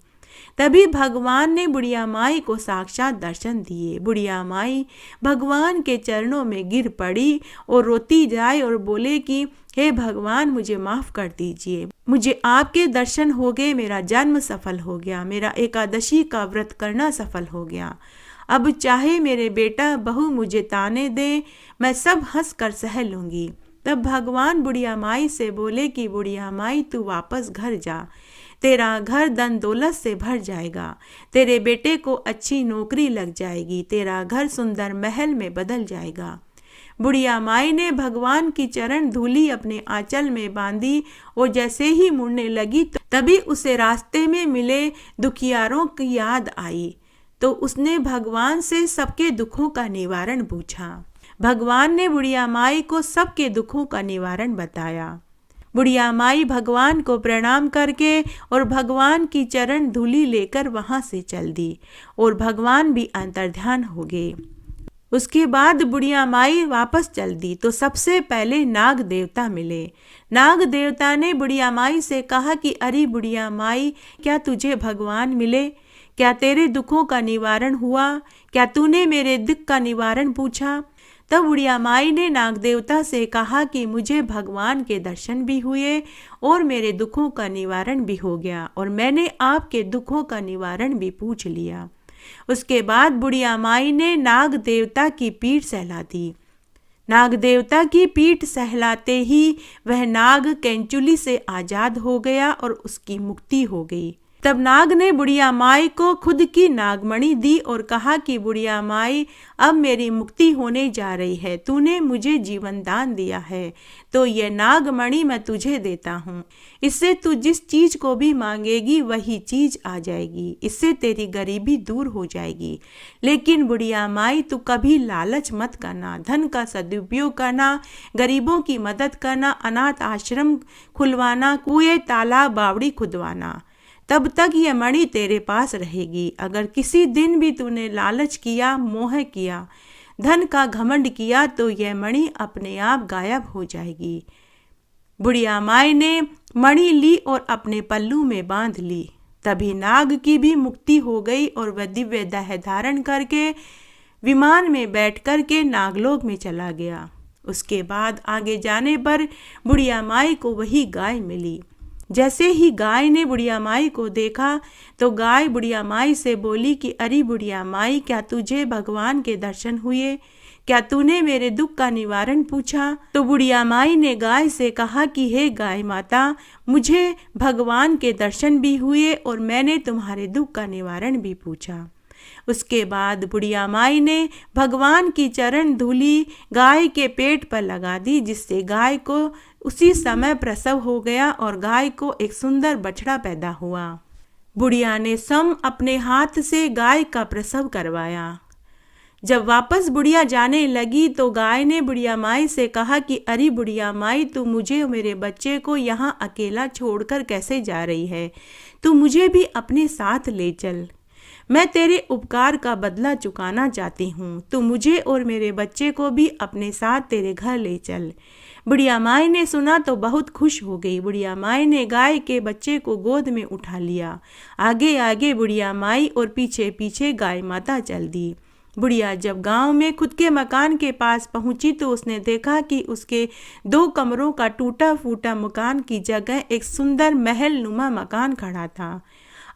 तभी भगवान ने बुढ़िया माई को साक्षात दर्शन दिए। बुढ़िया माई भगवान के चरणों में गिर पड़ी और रोती जाए और बोले कि हे भगवान, मुझे माफ़ कर दीजिए, मुझे आपके दर्शन हो गए, मेरा जन्म सफल हो गया, मेरा एकादशी का व्रत करना सफल हो गया। अब चाहे मेरे बेटा बहू मुझे ताने दे, मैं सब हंस कर सह लूँगी। तब भगवान बुढ़िया माई से बोले कि बुढ़िया माई तू वापस घर जा, तेरा घर धन दौलत से भर जाएगा, तेरे बेटे को अच्छी नौकरी लग जाएगी, तेरा घर सुंदर महल में बदल जाएगा। बुढ़िया माई ने भगवान की चरण धूली अपने आंचल में बांधी और जैसे ही मुड़ने लगी तभी उसे रास्ते में मिले दुखियारों की याद आई। तो उसने भगवान से सबके दुखों का निवारण पूछा। भगवान ने बुढ़िया माई को सबके दुखों का निवारण बताया। बुढ़िया माई भगवान को प्रणाम करके और भगवान की चरण धूली लेकर वहां से चल दी और भगवान भी अंतर्ध्यान हो गए। उसके बाद बुढ़िया माई वापस चल दी तो सबसे पहले नाग देवता मिले। नाग देवता ने बुढ़िया माई से कहा कि अरे बुढ़िया माई, क्या तुझे भगवान मिले? क्या तेरे दुखों का निवारण हुआ? क्या तूने मेरे दुख का निवारण पूछा? तब बुढ़िया माई ने नाग देवता से कहा कि मुझे भगवान के दर्शन भी हुए और मेरे दुखों का निवारण भी हो गया और मैंने आपके दुखों का निवारण भी पूछ लिया। उसके बाद बुढ़िया माई ने नाग देवता की पीठ सहला दी। नाग देवता की पीठ सहलाते ही वह नाग कैंचुली से आजाद हो गया और उसकी मुक्ति हो गई। तब नाग ने बुढ़िया माई को खुद की नागमणि दी और कहा कि बुढ़िया माई, अब मेरी मुक्ति होने जा रही है, तूने मुझे जीवन दान दिया है तो यह नागमणि मैं तुझे देता हूँ। इससे तू जिस चीज को भी मांगेगी वही चीज आ जाएगी, इससे तेरी गरीबी दूर हो जाएगी। लेकिन बुढ़िया माई, तू कभी लालच मत करना, धन का सदुपयोग करना, गरीबों की मदद करना, अनाथ आश्रम खुलवाना, कुएं तालाब बावड़ी खुदवाना, तब तक यह मणि तेरे पास रहेगी। अगर किसी दिन भी तूने लालच किया, मोह किया, धन का घमंड किया तो यह मणि अपने आप गायब हो जाएगी। बुढ़िया माई ने मणि ली और अपने पल्लू में बांध ली। तभी नाग की भी मुक्ति हो गई और वह दिव्य देह धारण करके विमान में बैठ कर के नागलोक में चला गया। उसके बाद आगे जाने पर बुढ़िया माई को वही गाय मिली। जैसे ही गाय ने बुढ़िया माई को देखा तो गाय बुढ़िया माई से बोली कि अरे बुढ़िया माई, क्या तुझे भगवान के दर्शन हुए? क्या तूने मेरे दुख का निवारण पूछा? तो बुढ़िया माई ने गाय से कहा कि हे गाय माता, मुझे भगवान के दर्शन भी हुए और मैंने तुम्हारे दुख का निवारण भी पूछा। उसके बाद बुढ़िया माई ने भगवान की चरण धूली गाय के पेट पर लगा दी, जिससे गाय को उसी समय प्रसव हो गया और गाय को एक सुंदर बछड़ा पैदा हुआ। बुढ़िया ने स्वयं अपने हाथ से गाय का प्रसव करवाया। जब वापस बुढ़िया जाने लगी तो गाय ने बुढ़िया माई से कहा कि अरे बुढ़िया माई, तू मुझे और मेरे बच्चे को यहाँ अकेला छोड़कर कैसे जा रही है? तू मुझे भी अपने साथ ले चल, मैं तेरे उपकार का बदला चुकाना चाहती हूँ। तू मुझे और मेरे बच्चे को भी अपने साथ तेरे घर ले चल। बुढ़िया माई ने सुना तो बहुत खुश हो गई। बुढ़िया माई ने गाय के बच्चे को गोद में उठा लिया। आगे आगे बुढ़िया माई और पीछे पीछे गाय माता चल दी। बुढ़िया जब गांव में खुद के मकान के पास पहुंची तो उसने देखा कि उसके 2 कमरों का टूटा फूटा मकान की जगह एक सुंदर महल नुमा मकान खड़ा था।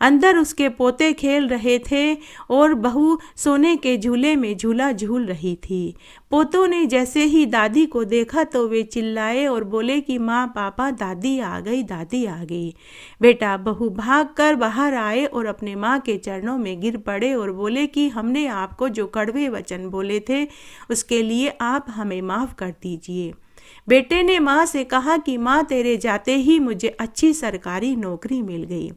अंदर उसके पोते खेल रहे थे और बहू सोने के झूले में झूला झूल रही थी। पोतों ने जैसे ही दादी को देखा तो वे चिल्लाए और बोले कि माँ, पापा, दादी आ गई, दादी आ गई। बेटा बहू भागकर बाहर आए और अपने माँ के चरणों में गिर पड़े और बोले कि हमने आपको जो कड़वे वचन बोले थे उसके लिए आप हमें माफ़ कर दीजिए। बेटे ने माँ से कहा कि माँ, तेरे जाते ही मुझे अच्छी सरकारी नौकरी मिल गई,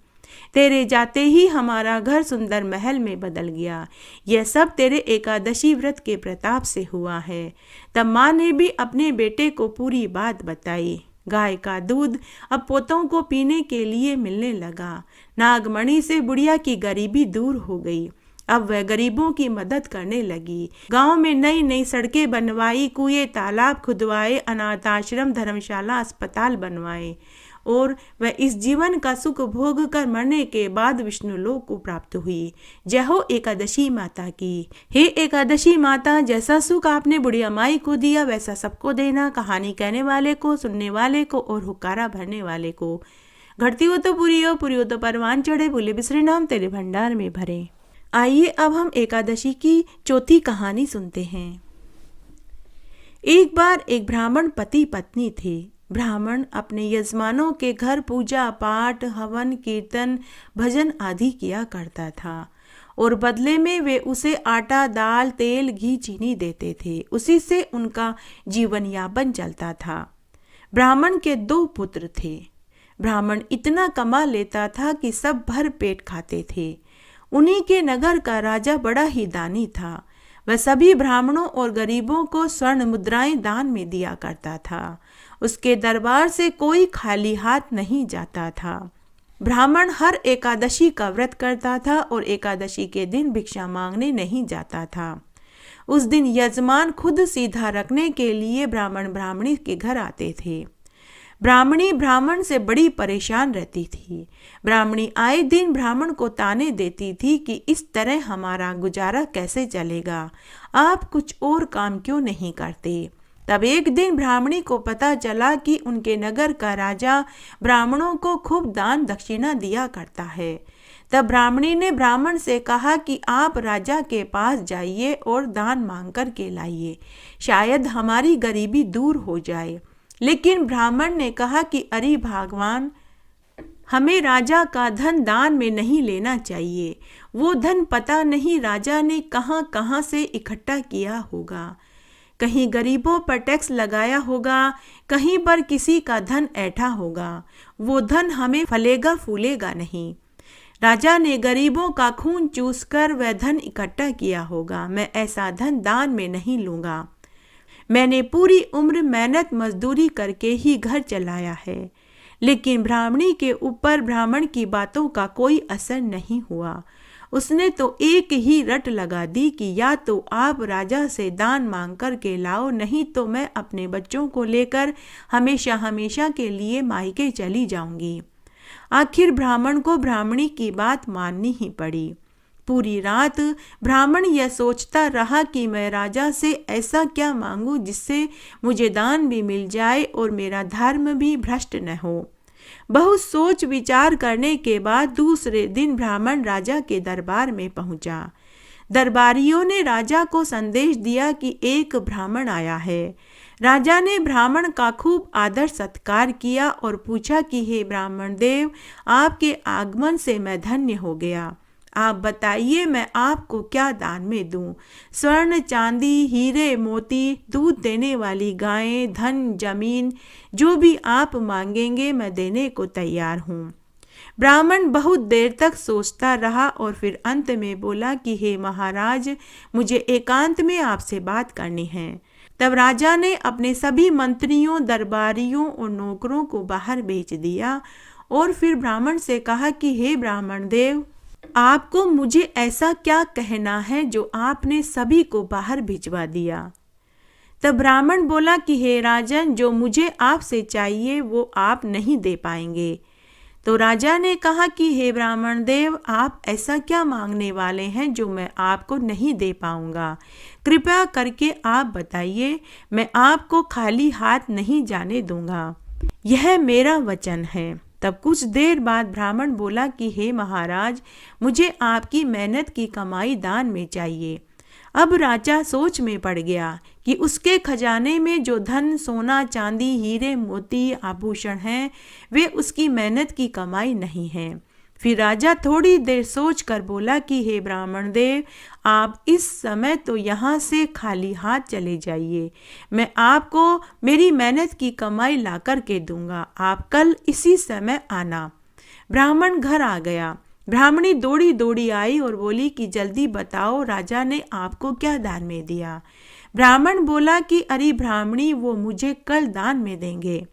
तेरे जाते ही हमारा घर सुंदर महल में बदल गया। यह सब तेरे एकादशी व्रत के प्रताप से हुआ है। तब माँ ने भी अपने बेटे को पूरी बात बताई। गाय का दूध अब पोतों को पीने के लिए मिलने लगा। नागमणि से बुढ़िया की गरीबी दूर हो गई। अब वह गरीबों की मदद करने लगी। गांव में नई नई सड़कें बनवाई, कुएं तालाब खुदवाए, अनाथ आश्रम धर्मशाला अस्पताल बनवाए और वह इस जीवन का सुख भोग कर मरने के बाद विष्णु लोक को प्राप्त हुई। जय हो एकादशी माता की। हे एकादशी माता, जैसा सुख आपने बुढ़िया माई को दिया वैसा सबको देना, कहानी कहने वाले को, सुनने वाले को और हुक्कारा भरने वाले को। घटती हो तो पूरी हो तो परवान चढ़े, भूले बिसरे नाम तेरे भंडार में भरे। आइए अब हम एकादशी की चौथी कहानी सुनते हैं। एक बार एक ब्राह्मण पति पत्नी थे। ब्राह्मण अपने यजमानों के घर पूजा पाठ, हवन, कीर्तन, भजन आदि किया करता था और बदले में वे उसे आटा, दाल, तेल, घी, चीनी देते थे। उसी से उनका जीवन यापन चलता था। ब्राह्मण के 2 पुत्र थे। ब्राह्मण इतना कमा लेता था कि सब भर पेट खाते थे। उन्हीं के नगर का राजा बड़ा ही दानी था। वह सभी ब्राह्मणों और गरीबों को स्वर्ण मुद्राएं दान में दिया करता था। उसके दरबार से कोई खाली हाथ नहीं जाता था। ब्राह्मण हर एकादशी का व्रत करता था और एकादशी के दिन भिक्षा मांगने नहीं जाता था। उस दिन यजमान खुद सीधा रखने के लिए ब्राह्मण ब्राह्मणी के घर आते थे। ब्राह्मणी ब्राह्मण से बड़ी परेशान रहती थी। ब्राह्मणी आए दिन ब्राह्मण को ताने देती थी कि इस तरह हमारा गुजारा कैसे चलेगा, आप कुछ और काम क्यों नहीं करते। तब एक दिन ब्राह्मणी को पता चला कि उनके नगर का राजा ब्राह्मणों को खूब दान दक्षिणा दिया करता है। तब ब्राह्मणी ने ब्राह्मण से कहा कि आप राजा के पास जाइए और दान मांग कर के लाइए, शायद हमारी गरीबी दूर हो जाए। लेकिन ब्राह्मण ने कहा कि अरे भगवान, हमें राजा का धन दान में नहीं लेना चाहिए। वो धन पता नहीं राजा ने कहाँ कहाँ से इकट्ठा किया होगा। कहीं गरीबों पर टैक्स लगाया होगा, कहीं पर किसी का धन ऐंठा होगा। वो धन हमें फलेगा फूलेगा नहीं। राजा ने गरीबों का खून चूसकर वह धन इकट्ठा किया होगा। मैं ऐसा धन दान में नहीं लूँगा। मैंने पूरी उम्र मेहनत मजदूरी करके ही घर चलाया है। लेकिन ब्राह्मणी के ऊपर ब्राह्मण की बातों का कोई असर नहीं हुआ। उसने तो एक ही रट लगा दी कि या तो आप राजा से दान मांग कर के लाओ, नहीं तो मैं अपने बच्चों को लेकर हमेशा हमेशा के लिए मायके चली जाऊंगी। आखिर ब्राह्मण को ब्राह्मणी की बात माननी ही पड़ी। पूरी रात ब्राह्मण यह सोचता रहा कि मैं राजा से ऐसा क्या मांगूं जिससे मुझे दान भी मिल जाए और मेरा धर्म भी भ्रष्ट न हो। बहुत सोच विचार करने के बाद दूसरे दिन ब्राह्मण राजा के दरबार में पहुंचा। दरबारियों ने राजा को संदेश दिया कि एक ब्राह्मण आया है। राजा ने ब्राह्मण का खूब आदर सत्कार किया और पूछा कि हे ब्राह्मण देव, आपके आगमन से मैं धन्य हो गया। आप बताइए मैं आपको क्या दान में दूं? स्वर्ण, चांदी, हीरे, मोती, दूध देने वाली गायें, धन, जमीन, जो भी आप मांगेंगे मैं देने को तैयार हूँ। ब्राह्मण बहुत देर तक सोचता रहा और फिर अंत में बोला कि हे महाराज, मुझे एकांत में आपसे बात करनी है। तब राजा ने अपने सभी मंत्रियों, दरबारियों और नौकरों को बाहर भेज दिया और फिर ब्राह्मण से कहा कि हे ब्राह्मण देव, आपको मुझे ऐसा क्या कहना है जो आपने सभी को बाहर भिजवा दिया। तब ब्राह्मण बोला कि हे राजन, जो मुझे आपसे चाहिए वो आप नहीं दे पाएंगे। तो राजा ने कहा कि हे ब्राह्मण देव, आप ऐसा क्या मांगने वाले हैं जो मैं आपको नहीं दे पाऊंगा? कृपया करके आप बताइए, मैं आपको खाली हाथ नहीं जाने दूंगा। यह मेरा वचन है। तब कुछ देर बाद ब्राह्मण बोला कि हे महाराज, मुझे आपकी मेहनत की कमाई दान में चाहिए। अब राजा सोच में पड़ गया कि उसके खजाने में जो धन, सोना, चांदी, हीरे, मोती, आभूषण हैं, वे उसकी मेहनत की कमाई नहीं है। फिर राजा थोड़ी देर सोच कर बोला कि हे ब्राह्मण देव, आप इस समय तो यहाँ से खाली हाथ चले जाइए। मैं आपको मेरी मेहनत की कमाई ला कर के दूंगा। आप कल इसी समय आना। ब्राह्मण घर आ गया। ब्राह्मणी दौड़ी दौड़ी आई और बोली कि जल्दी बताओ, राजा ने आपको क्या दान में दिया? ब्राह्मण बोला कि अरे ब्राह्मणी, वो मुझे कल दान में देंगे।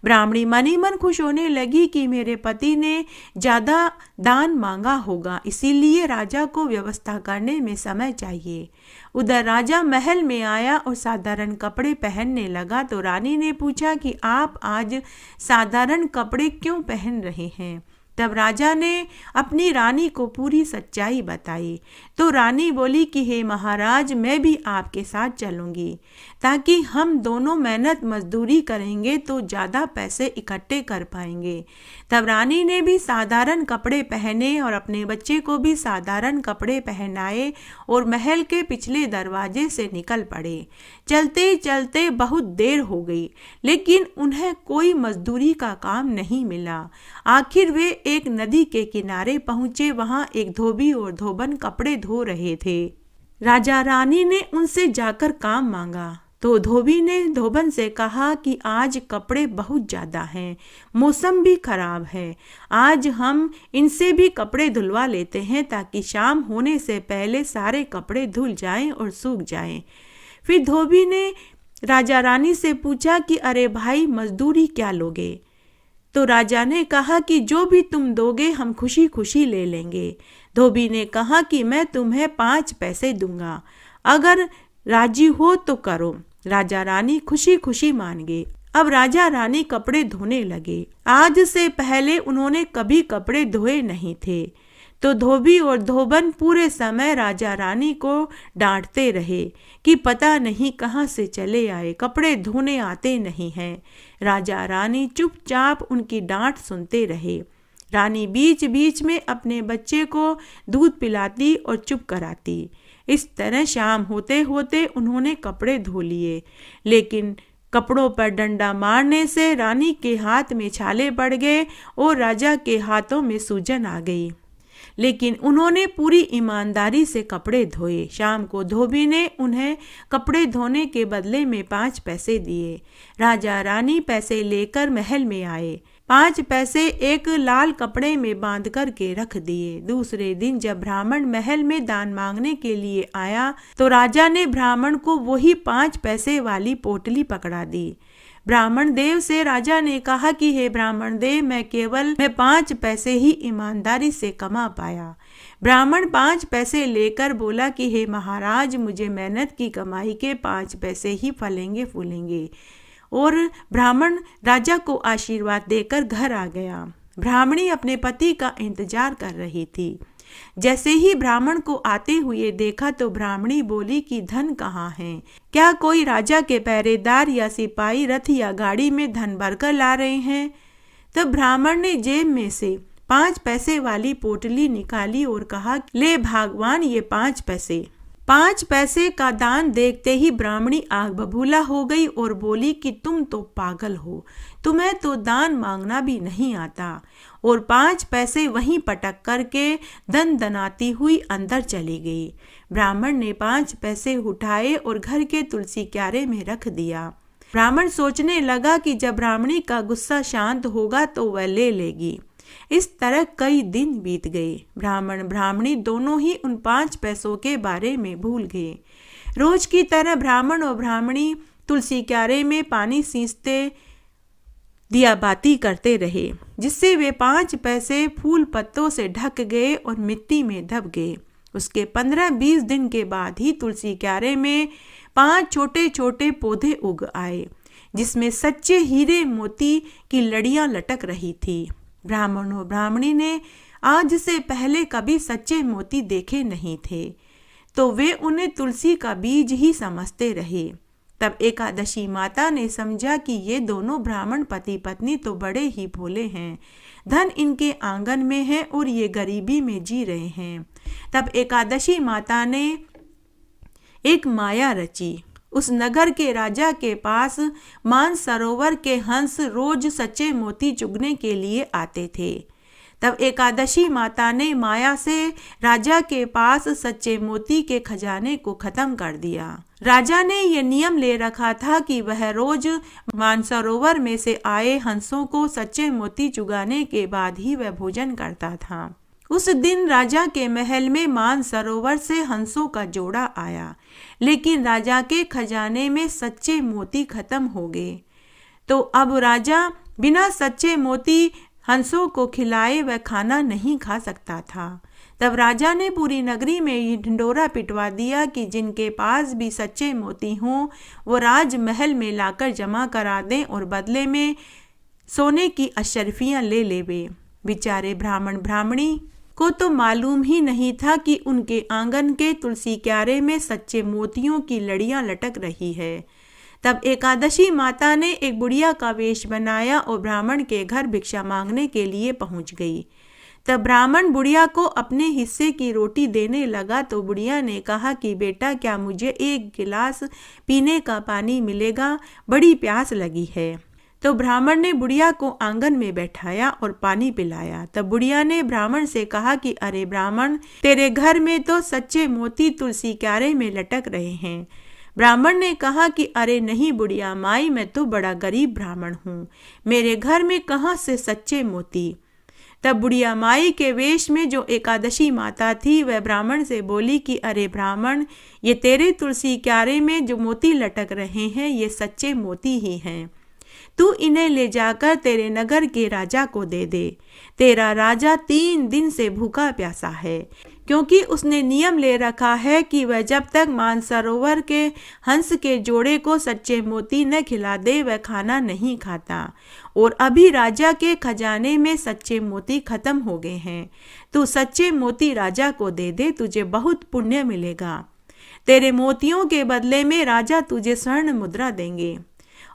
ब्राह्मणी मन ही मन खुश होने लगी कि मेरे पति ने ज़्यादा दान मांगा होगा, इसीलिए राजा को व्यवस्था करने में समय चाहिए। उधर राजा महल में आया और साधारण कपड़े पहनने लगा तो रानी ने पूछा कि आप आज साधारण कपड़े क्यों पहन रहे हैं। तब राजा ने अपनी रानी को पूरी सच्चाई बताई। तो रानी बोली कि हे महाराज, मैं भी आपके साथ चलूँगी, ताकि हम दोनों मेहनत मजदूरी करेंगे तो ज़्यादा पैसे इकट्ठे कर पाएंगे। तब रानी ने भी साधारण कपड़े पहने और अपने बच्चे को भी साधारण कपड़े पहनाए और महल के पिछले दरवाजे से निकल पड़े। चलते चलते बहुत देर हो गई, लेकिन उन्हें कोई मजदूरी का काम नहीं मिला। आखिर वे एक नदी के किनारे पहुंचे। वहां एक धोबी और धोबन कपड़े धो रहे थे। राजा रानी ने उनसे जाकर काम मांगा तो धोबी ने धोबन से कहा कि आज कपड़े बहुत ज़्यादा हैं, मौसम भी खराब है, आज हम इनसे भी कपड़े धुलवा लेते हैं ताकि शाम होने से पहले सारे कपड़े धुल जाएं और सूख जाएं। फिर धोबी ने राजा रानी से पूछा कि अरे भाई, मजदूरी क्या लोगे? तो राजा ने कहा कि जो भी तुम दोगे हम खुशी खुशी ले लेंगे। धोबी ने कहा कि मैं तुम्हें 5 पैसे दूंगा, अगर राजी हो तो करो। राजा रानी खुशी खुशी मान गए। अब राजा रानी कपड़े धोने लगे। आज से पहले उन्होंने कभी कपड़े धोए नहीं थे। तो धोबी और धोबन पूरे समय राजा रानी को डांटते रहे कि पता नहीं कहाँ से चले आए, कपड़े धोने आते नहीं हैं। राजा रानी चुपचाप उनकी डांट सुनते रहे। रानी बीच बीच में अपने बच्चे को दूध पिलाती और चुप कराती। इस तरह शाम होते होते उन्होंने कपड़े धो लिए, लेकिन कपड़ों पर डंडा मारने से रानी के हाथ में छाले पड़ गए और राजा के हाथों में सूजन आ गई। लेकिन उन्होंने पूरी ईमानदारी से कपड़े धोए। शाम को धोबी ने उन्हें कपड़े धोने के बदले में 5 पैसे दिए। राजा रानी पैसे लेकर महल में आए। 5 पैसे एक लाल कपड़े में बांध कर के रख दिए। दूसरे दिन जब ब्राह्मण महल में दान मांगने के लिए आया तो राजा ने ब्राह्मण को वही 5 पैसे वाली पोटली पकड़ा दी। ब्राह्मण देव से राजा ने कहा कि हे ब्राह्मण देव, मैं 5 पैसे ही ईमानदारी से कमा पाया। ब्राह्मण 5 पैसे लेकर बोला कि हे महाराज, मुझे मेहनत की कमाई के 5 पैसे ही फलेंगे फूलेंगे। और ब्राह्मण राजा को आशीर्वाद देकर घर आ गया। ब्राह्मणी अपने पति का इंतजार कर रही थी। जैसे ही ब्राह्मण को आते हुए देखा तो ब्राह्मणी बोली कि धन कहाँ है? क्या कोई राजा के पहरेदार या सिपाही रथ या गाड़ी में धन भरकर ला रहे हैं? तब ब्राह्मण ने जेब में से 5 पैसे वाली पोटली निकाली और कहा, ले भगवान, ये 5 पैसे। 5 पैसे का दान देखते ही ब्राह्मणी आग बबूला हो गई और बोली कि तुम तो पागल हो, तुम्हें तो दान मांगना भी नहीं आता। और 5 पैसे वहीं पटक करके दन दनाती हुई अंदर चली गई। ब्राह्मण ने 5 पैसे उठाए और घर के तुलसी क्यारे में रख दिया। ब्राह्मण सोचने लगा कि जब ब्राह्मणी का गुस्सा शांत होगा तो वह ले लेगी। इस तरह कई दिन बीत गए। ब्राह्मण ब्राह्मणी दोनों ही उन 5 पैसों के बारे में भूल गए। रोज की तरह ब्राह्मण और ब्राह्मणी तुलसी क्यारे में पानी सींचते दिया बाती करते रहे, जिससे वे 5 पैसे फूल पत्तों से ढक गए और मिट्टी में दब गए। उसके 15-20 दिन के बाद ही तुलसी क्यारे में 5 छोटे छोटे पौधे उग आए, जिसमें सच्चे हीरे मोती की लड़ियां लटक रही थी। ब्राह्मण और ब्राह्मणी ने आज से पहले कभी सच्चे मोती देखे नहीं थे, तो वे उन्हें तुलसी का बीज ही समझते रहे। तब एकादशी माता ने समझा कि ये दोनों ब्राह्मण पति पत्नी तो बड़े ही भोले हैं, धन इनके आंगन में है और ये गरीबी में जी रहे हैं। तब एकादशी माता ने एक माया रची। उस नगर के राजा के पास मानसरोवर के हंस रोज सच्चे मोती चुगने के लिए आते थे। तब एकादशी माता ने माया से राजा के पास सच्चे मोती के खजाने को खत्म कर दिया। राजा ने यह नियम ले रखा था कि वह रोज मानसरोवर में से आए हंसों को सच्चे मोती चुगाने के बाद ही वह भोजन करता था। उस दिन राजा के महल में मानसरोवर से हंसों का जोड़ा आया, लेकिन राजा के खजाने में सच्चे मोती खत्म हो गए। तो अब राजा बिना सच्चे मोती हंसों को खिलाए वह खाना नहीं खा सकता था। तब राजा ने पूरी नगरी में ये ढिंढोरा पिटवा दिया कि जिनके पास भी सच्चे मोती हों वो राजमहल में लाकर जमा करा दें और बदले में सोने की अशर्फियाँ ले लेवे। बेचारे ब्राह्मण ब्राह्मणी को तो मालूम ही नहीं था कि उनके आंगन के तुलसी क्यारे में सच्चे मोतियों की लड़ियां लटक रही है। तब एकादशी माता ने एक बुढ़िया का वेश बनाया और ब्राह्मण के घर भिक्षा मांगने के लिए पहुंच गई। तब ब्राह्मण बुढ़िया को अपने हिस्से की रोटी देने लगा तो बुढ़िया ने कहा कि बेटा, क्या मुझे एक गिलास पीने का पानी मिलेगा? बड़ी प्यास लगी है। तो ब्राह्मण ने बुढ़िया को आंगन में बैठाया और पानी पिलाया। तब बुढ़िया ने ब्राह्मण से कहा कि अरे ब्राह्मण, तेरे घर में तो सच्चे मोती तुलसी क्यारे में लटक रहे हैं। ब्राह्मण ने कहा कि अरे नहीं बुढ़िया माई, मैं तो बड़ा गरीब ब्राह्मण हूँ, मेरे घर में कहाँ से सच्चे मोती। तब बुढ़िया माई के वेश में जो एकादशी माता थी वह ब्राह्मण से बोली कि अरे ब्राह्मण, ये तेरे तुलसी क्यारे में जो मोती लटक रहे हैं ये सच्चे मोती ही हैं। तू इन्हें ले जाकर तेरे नगर के राजा को दे दे। तेरा राजा 3 दिन से भूखा प्यासा है, क्योंकि उसने नियम ले रखा है कि वह जब तक मानसरोवर के हंस के जोड़े को सच्चे मोती न खिला दे वह खाना नहीं खाता। और अभी राजा के खजाने में सच्चे मोती खत्म हो गए हैं। तू सच्चे मोती राजा को दे दे, तुझे बहुत पुण्य मिलेगा। तेरे मोतियों के बदले में राजा तुझे स्वर्ण मुद्रा देंगे।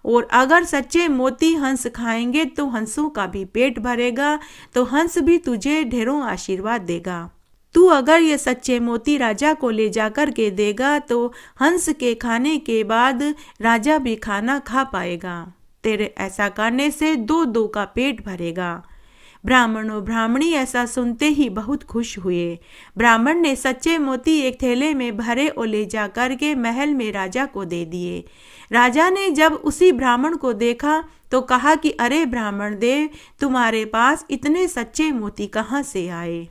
और अगर सच्चे मोती हंस खाएंगे तो हंसों का भी पेट भरेगा, तो हंस भी तुझे ढेरों आशीर्वाद देगा। तू अगर ये सच्चे मोती राजा को ले जाकर के देगा तो हंस के खाने के बाद राजा भी खाना खा पाएगा। तेरे ऐसा करने से 2 का पेट भरेगा। ब्राह्मण और ब्राह्मणी ऐसा सुनते ही बहुत खुश हुए। ब्राह्मण ने सच्चे मोती एक थैले में भरे और ले जाकर के महल में राजा को दे दिए। राजा ने जब उसी ब्राह्मण को देखा तो कहा कि अरे ब्राह्मण देव, तुम्हारे पास इतने सच्चे मोती कहाँ से आए?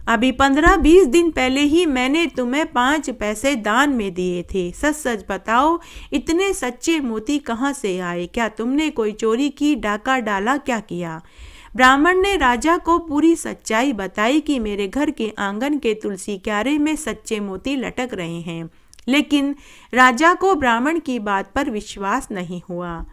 अभी 15-20 दिन पहले ही मैंने तुम्हें 5 पैसे दान में दिए थे। सच सच बताओ, इतने सच्चे मोती कहाँ से आए? क्या तुमने कोई चोरी की, डाका डाला, क्या किया? ब्राह्मण ने राजा को पूरी सच्चाई बताई कि मेरे घर के आंगन के तुलसी क्यारे में सच्चे मोती लटक रहे हैं। लेकिन राजा को ब्राह्मण की बात पर विश्वास नहीं हुआ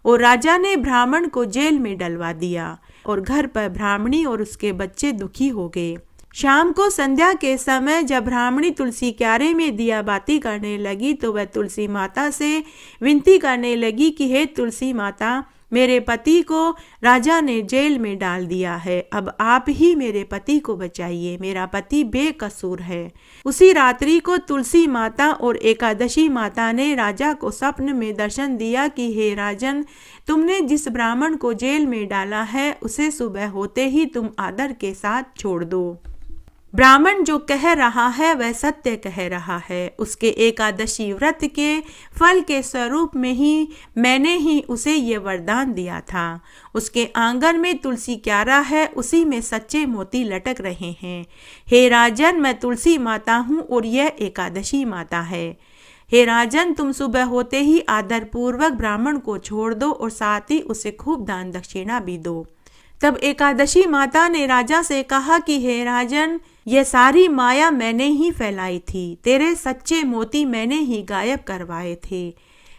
और राजा ने ब्राह्मण को जेल में डलवा दिया और घर पर ब्राह्मणी और उसके बच्चे दुखी हो गए। शाम को संध्या के समय जब ब्राह्मणी तुलसी क्यारे में दिया बाती करने लगी तो वह तुलसी माता से विनती करने लगी कि हे तुलसी माता, मेरे पति को राजा ने जेल में डाल दिया है, अब आप ही मेरे पति को बचाइए, मेरा पति बेकसूर है। उसी रात्रि को तुलसी माता और एकादशी माता ने राजा को स्वप्न में दर्शन दिया कि हे राजन, तुमने जिस ब्राह्मण को जेल में डाला है उसे सुबह होते ही तुम आदर के साथ छोड़ दो। ब्राह्मण जो कह रहा है वह सत्य कह रहा है। उसके एकादशी व्रत के फल के स्वरूप में ही मैंने ही उसे ये वरदान दिया था। उसके आंगन में तुलसी क्यारा है, उसी में सच्चे मोती लटक रहे हैं। हे राजन, मैं तुलसी माता हूँ और यह एकादशी माता है। हे राजन, तुम सुबह होते ही आदर पूर्वक ब्राह्मण को छोड़ दो और साथ ही उसे खूब दान दक्षिणा भी दो। तब एकादशी माता ने राजा से कहा कि हे राजन, यह सारी माया मैंने ही फैलाई थी, तेरे सच्चे मोती मैंने ही गायब करवाए थे,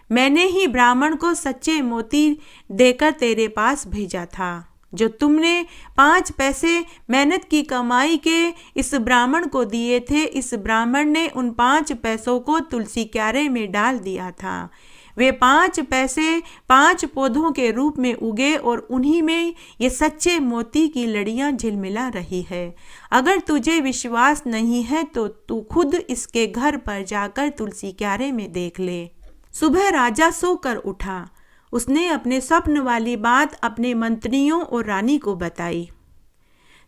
मैंने ही ब्राह्मण को सच्चे मोती देकर तेरे पास भेजा था। जो तुमने 5 पैसे मेहनत की कमाई के इस ब्राह्मण को दिए थे, इस ब्राह्मण ने उन 5 पैसों को तुलसी क्यारे में डाल दिया था। वे 5 पैसे 5 पौधों के रूप में उगे और उन्हीं में ये सच्चे मोती की लड़ियां झिलमिला रही है। अगर तुझे विश्वास नहीं है तो तू खुद इसके घर पर जाकर तुलसी क्यारे में देख ले। सुबह राजा सोकर उठा। उसने अपने स्वप्न वाली बात अपने मंत्रियों और रानी को बताई।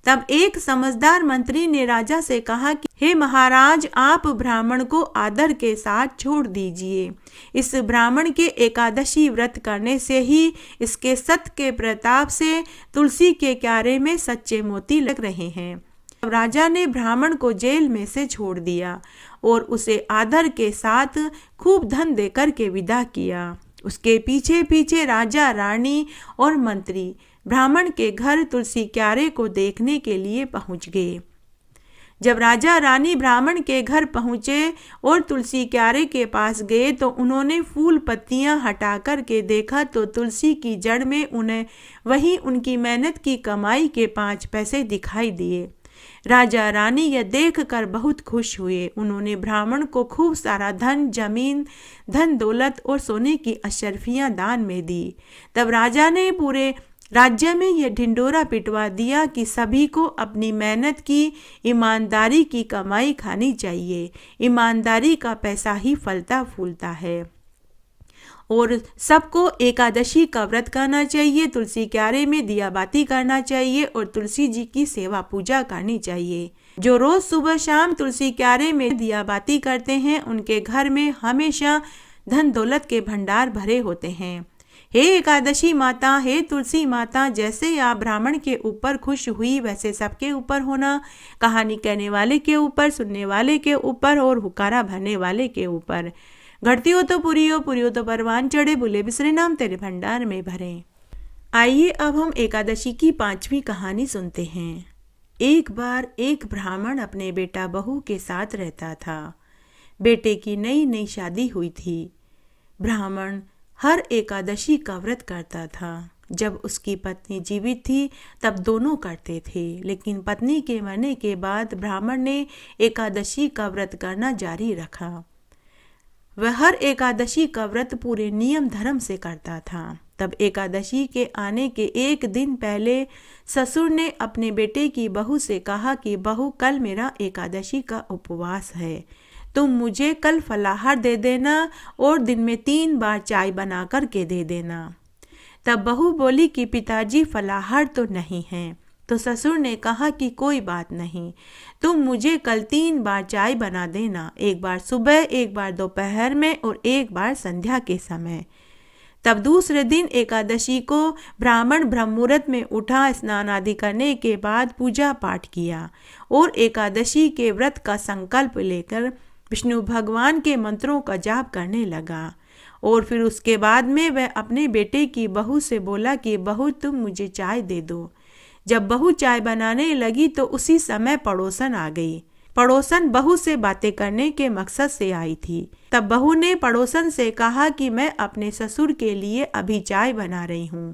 तब एक समझदार मंत्री ने राजा से कहा कि हे महाराज, आप ब्राह्मण को आदर के साथ छोड़ दीजिए। इस ब्राह्मण के एकादशी व्रत करने से ही इसके सत्य के प्रताप से तुलसी के क्यारे में सच्चे मोती लग रहे हैं। राजा ने ब्राह्मण को जेल में से छोड़ दिया और उसे आदर के साथ खूब धन देकर के विदा किया। उसके पीछे पीछे राजा, रानी और मंत्री ब्राह्मण के घर तुलसी क्यारे को देखने के लिए पहुंच गए। जब राजा रानी ब्राह्मण के घर पहुंचे और तुलसी क्यारे के पास गए तो उन्होंने फूल पत्तियां हटा कर के देखा तो तुलसी की जड़ में उन्हें वही उनकी मेहनत की कमाई के 5 पैसे दिखाई दिए। राजा रानी यह देखकर बहुत खुश हुए। उन्होंने ब्राह्मण को खूब सारा धन, जमीन, धन दौलत और सोने की अशर्फियां दान में दी। तब राजा ने पूरे राज्य में यह ढिंडोरा पिटवा दिया कि सभी को अपनी मेहनत की, ईमानदारी की कमाई खानी चाहिए। ईमानदारी का पैसा ही फलता फूलता है। और सबको एकादशी का व्रत करना चाहिए, तुलसी क्यारे में दिया बाती करना चाहिए और तुलसी जी की सेवा पूजा करनी चाहिए। जो रोज सुबह शाम तुलसी क्यारे में दिया बाती करते हैं उनके घर में हमेशा धन दौलत के भंडार भरे होते हैं। हे एकादशी माता, हे तुलसी माता, जैसे आप ब्राह्मण के ऊपर खुश हुई वैसे सबके ऊपर होना। कहानी कहने वाले के ऊपर, सुनने वाले के ऊपर और हुकारा भरने वाले के ऊपर। घटती हो तो पूरी हो तो परवान चढ़े, भूले बिसरे नाम तेरे भंडार में भरे। आइए अब हम एकादशी की 5वीं कहानी सुनते हैं। एक बार एक ब्राह्मण अपने बेटा बहू के साथ रहता था। बेटे की नई नई शादी हुई थी। ब्राह्मण हर एकादशी का व्रत करता था। जब उसकी पत्नी जीवित थी तब दोनों करते थे, लेकिन पत्नी के मरने के बाद ब्राह्मण ने एकादशी का व्रत करना जारी रखा। वह हर एकादशी का व्रत पूरे नियम धर्म से करता था। तब एकादशी के आने के एक दिन पहले ससुर ने अपने बेटे की बहू से कहा कि बहू, कल मेरा एकादशी का उपवास है, तुम मुझे कल फलाहार दे देना और दिन में 3 बार चाय बना कर के दे देना। तब बहू बोली कि पिताजी फलाहार तो नहीं है। तो ससुर ने कहा कि कोई बात नहीं, तुम मुझे कल 3 बार चाय बना देना, एक बार सुबह, एक बार दोपहर में और एक बार संध्या के समय। तब दूसरे दिन एकादशी को ब्राह्मण ब्रह्म मुहूर्त में उठा, स्नान आदि करने के बाद पूजा पाठ किया और एकादशी के व्रत का संकल्प लेकर विष्णु भगवान के मंत्रों का जाप करने लगा। और फिर उसके बाद में वह अपने बेटे की बहू से बोला कि बहू, तुम मुझे चाय दे दो। जब बहू चाय बनाने लगी तो उसी समय पड़ोसन आ गई। पड़ोसन बहू से बातें करने के मकसद से आई थी। तब बहू ने पड़ोसन से कहा कि मैं अपने ससुर के लिए अभी चाय बना रही हूँ।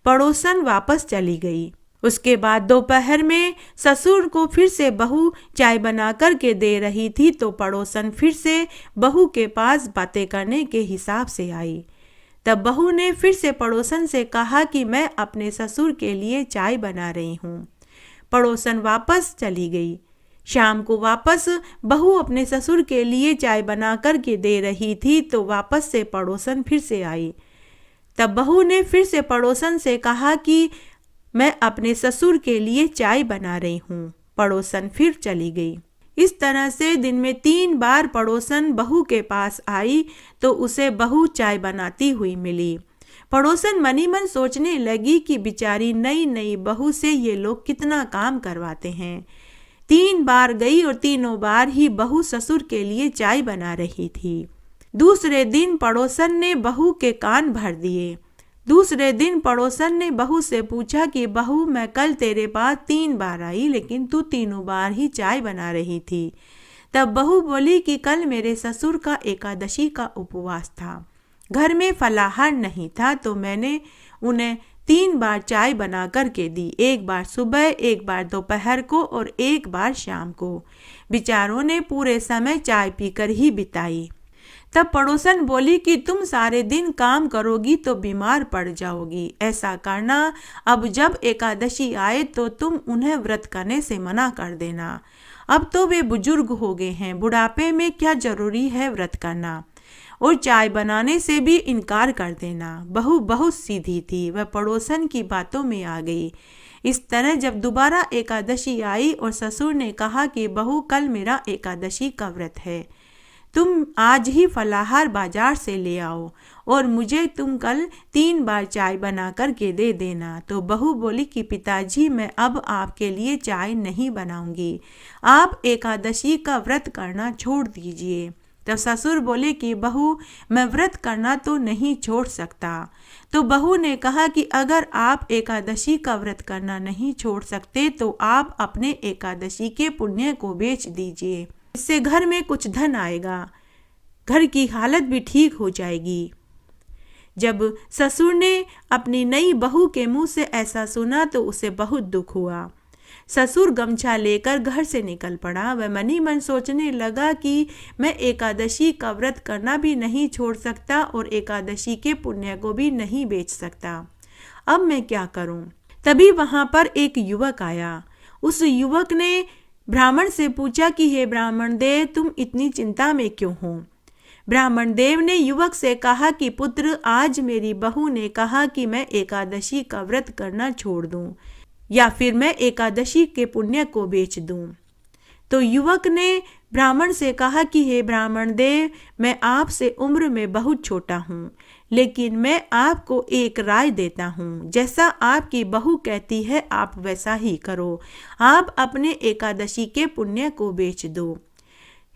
पड़ोसन वापस चली गई। उसके बाद दोपहर में ससुर को फिर से बहू चाय बना कर के दे रही थी तो पड़ोसन फिर से बहू के पास बातें करने के हिसाब से आई। तब बहू ने फिर से पड़ोसन से कहा कि मैं अपने ससुर के लिए चाय बना रही हूँ। पड़ोसन वापस चली गई। शाम को वापस बहू अपने ससुर के लिए चाय बना कर के दे रही थी तो वापस से पड़ोसन फिर से आई। तब बहू ने फिर से पड़ोसन से कहा कि मैं अपने ससुर के लिए चाय बना रही हूँ। पड़ोसन फिर चली गई। इस तरह से दिन में 3 बार पड़ोसन बहू के पास आई तो उसे बहू चाय बनाती हुई मिली। पड़ोसन मनी मन सोचने लगी कि बेचारी नई नई बहू से ये लोग कितना काम करवाते हैं। 3 बार गई और तीनों बार ही बहू ससुर के लिए चाय बना रही थी। दूसरे दिन पड़ोसन ने बहू के कान भर दिए। दूसरे दिन पड़ोसन ने बहू से पूछा कि बहू, मैं कल तेरे पास 3 बार आई लेकिन तू तीनों बार ही चाय बना रही थी। तब बहू बोली कि कल मेरे ससुर का एकादशी का उपवास था, घर में फलाहार नहीं था तो मैंने उन्हें 3 बार चाय बना कर के दी, एक बार सुबह, एक बार दोपहर को और एक बार शाम को। बेचारों ने पूरे समय चाय पीकर ही बिताई। तब पड़ोसन बोली कि तुम सारे दिन काम करोगी तो बीमार पड़ जाओगी। ऐसा करना, अब जब एकादशी आए तो तुम उन्हें व्रत करने से मना कर देना। अब तो वे बुजुर्ग हो गए हैं, बुढ़ापे में क्या जरूरी है व्रत करना। और चाय बनाने से भी इनकार कर देना। बहू बहुत सीधी थी, वह पड़ोसन की बातों में आ गई। इस तरह जब दोबारा एकादशी आई और ससुर ने कहा कि बहू, कल मेरा एकादशी का व्रत है, तुम आज ही फलाहार बाजार से ले आओ और मुझे तुम कल 3 बार चाय बना कर के दे देना। तो बहू बोली कि पिताजी, मैं अब आपके लिए चाय नहीं बनाऊंगी, आप एकादशी का व्रत करना छोड़ दीजिए। तो ससुर बोले कि बहू, मैं व्रत करना तो नहीं छोड़ सकता। तो बहू ने कहा कि अगर आप एकादशी का व्रत करना नहीं छोड़ सकते तो आप अपने एकादशी के पुण्य को बेच दीजिए, इससे घर में कुछ धन आएगा, घर की हालत भी ठीक हो जाएगी। जब ससुर ने अपनी नई बहू के मुंह से ऐसा सुना तो उसे बहुत दुख हुआ। ससुर गमछा लेकर घर से निकल पड़ा। वह मन ही मन सोचने लगा कि मैं एकादशी का व्रत करना भी नहीं छोड़ सकता और एकादशी के पुण्य को भी नहीं बेच सकता। अब मैं क्या करूं? तभी वहां पर एक युवक आया। उस युवक ने ब्राह्मण से पूछा कि हे ब्राह्मण देव, तुम इतनी चिंता में क्यों हो? ब्राह्मण देव ने युवक से कहा कि पुत्र, आज मेरी बहू ने कहा कि मैं एकादशी का व्रत करना छोड़ दूं या फिर मैं एकादशी के पुण्य को बेच दूं। तो युवक ने ब्राह्मण से कहा कि हे ब्राह्मण देव, मैं आपसे उम्र में बहुत छोटा हूँ, लेकिन मैं आपको एक राय देता हूँ। जैसा आपकी बहू कहती है आप वैसा ही करो। आप अपने एकादशी के पुण्य को बेच दो।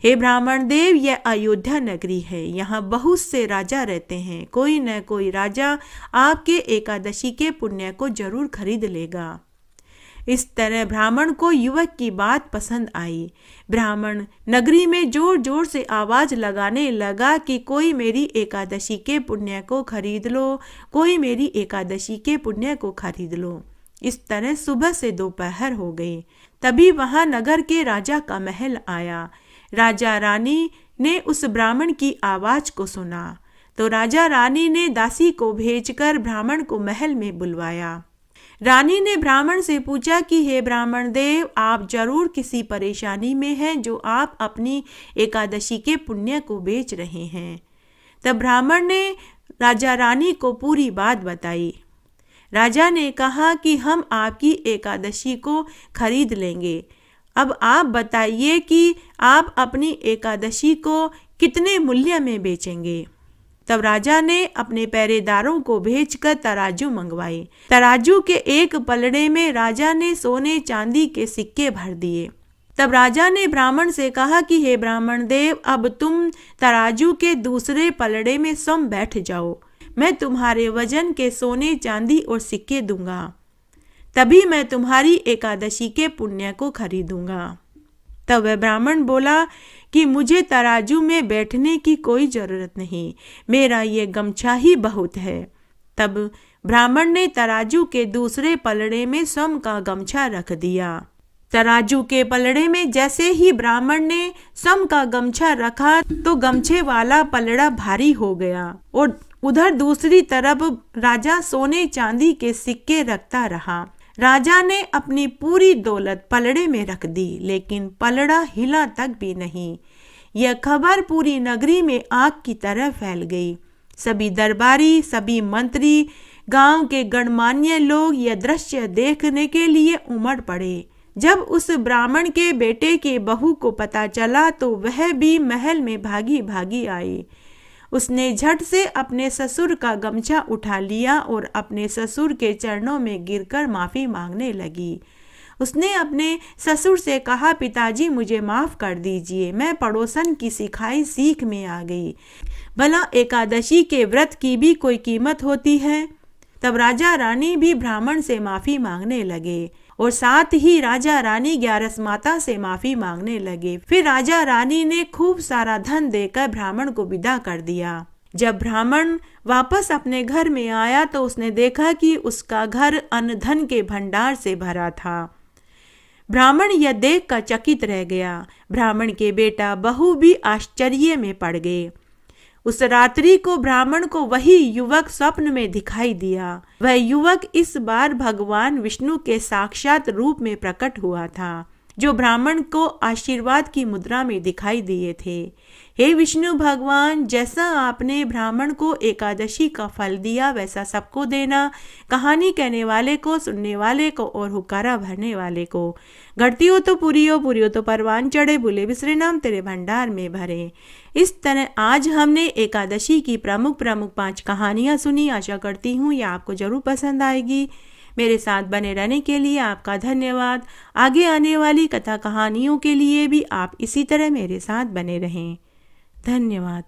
हे ब्राह्मण देव, यह अयोध्या नगरी है, यहाँ बहुत से राजा रहते हैं। कोई न कोई राजा आपके एकादशी के पुण्य को जरूर खरीद लेगा। इस तरह ब्राह्मण को युवक की बात पसंद आई। ब्राह्मण नगरी में जोर जोर से आवाज लगाने लगा कि कोई मेरी एकादशी के पुण्य को खरीद लो, कोई मेरी एकादशी के पुण्य को खरीद लो। इस तरह सुबह से दोपहर हो गई। तभी वहां नगर के राजा का महल आया। राजा रानी ने उस ब्राह्मण की आवाज को सुना तो राजा रानी ने दासी को भेजकर ब्राह्मण को महल में बुलवाया। रानी ने ब्राह्मण से पूछा कि हे ब्राह्मण देव, आप जरूर किसी परेशानी में हैं जो आप अपनी एकादशी के पुण्य को बेच रहे हैं। तब ब्राह्मण ने राजा रानी को पूरी बात बताई। राजा ने कहा कि हम आपकी एकादशी को खरीद लेंगे। अब आप बताइए कि आप अपनी एकादशी को कितने मूल्य में बेचेंगे। तब राजा ने अपने पहरेदारों को भेजकर तराजू मंगवाई। तराजू के एक पलड़े में राजा ने सोने चांदी के सिक्के भर दिए। तब राजा ने ब्राह्मण से कहा कि हे ब्राह्मण देव, अब तुम तराजू के दूसरे पलड़े में सम बैठ जाओ। मैं तुम्हारे वजन के सोने चांदी और सिक्के दूंगा, तभी मैं तुम्हारी एकादशी के पुण्य को खरीदूंगा। तब वह ब्राह्मण बोला कि मुझे तराजू में बैठने की कोई जरूरत नहीं, मेरा ये गमछा ही बहुत है। तब ब्राह्मण ने तराजू के दूसरे पलड़े में सम का गमछा रख दिया। तराजू के पलड़े में जैसे ही ब्राह्मण ने सम का गमछा रखा तो गमछे वाला पलड़ा भारी हो गया और उधर दूसरी तरफ राजा सोने चांदी के सिक्के रखता रहा। राजा ने अपनी पूरी दौलत पलड़े में रख दी, लेकिन पलड़ा हिला तक भी नहीं। यह खबर पूरी नगरी में आग की तरह फैल गई। सभी दरबारी, सभी मंत्री, गांव के गणमान्य लोग यह दृश्य देखने के लिए उमड़ पड़े। जब उस ब्राह्मण के बेटे के बहू को पता चला तो वह भी महल में भागी भागी आई। उसने झट से अपने ससुर का गमछा उठा लिया और अपने ससुर के चरणों में गिरकर माफी मांगने लगी। उसने अपने ससुर से कहा, पिताजी मुझे माफ कर दीजिए, मैं पड़ोसन की सिखाई सीख में आ गई। भला एकादशी के व्रत की भी कोई कीमत होती है। तब राजा रानी भी ब्राह्मण से माफी मांगने लगे और साथ ही राजा रानी ग्यारस माता से माफी मांगने लगे। फिर राजा रानी ने खूब सारा धन देकर ब्राह्मण को विदा कर दिया। जब ब्राह्मण वापस अपने घर में आया तो उसने देखा कि उसका घर अन्न धन के भंडार से भरा था। ब्राह्मण यह देखकर चकित रह गया। ब्राह्मण के बेटा बहू भी आश्चर्य में पड़ गए। उस रात्रि को ब्राह्मण को वही युवक स्वप्न में दिखाई दिया। वह युवक इस बार भगवान विष्णु के साक्षात रूप में प्रकट हुआ था, जो ब्राह्मण को आशीर्वाद की मुद्रा में दिखाई दिए थे। हे विष्णु भगवान, जैसा आपने ब्राह्मण को एकादशी का फल दिया वैसा सबको देना, कहानी कहने वाले को, सुनने वाले को और हुक्कारा भरने वाले को। घटती हो तो पूरी हो तो परवान चढ़े, भूले बिसरे नाम तेरे भंडार में भरे। इस तरह आज हमने एकादशी की प्रमुख 5 कहानियाँ सुनी। आशा करती हूँ ये आपको जरूर पसंद आएगी। मेरे साथ बने रहने के लिए आपका धन्यवाद। आगे आने वाली कथा कहानियों के लिए भी आप इसी तरह मेरे साथ बने रहें। धन्यवाद।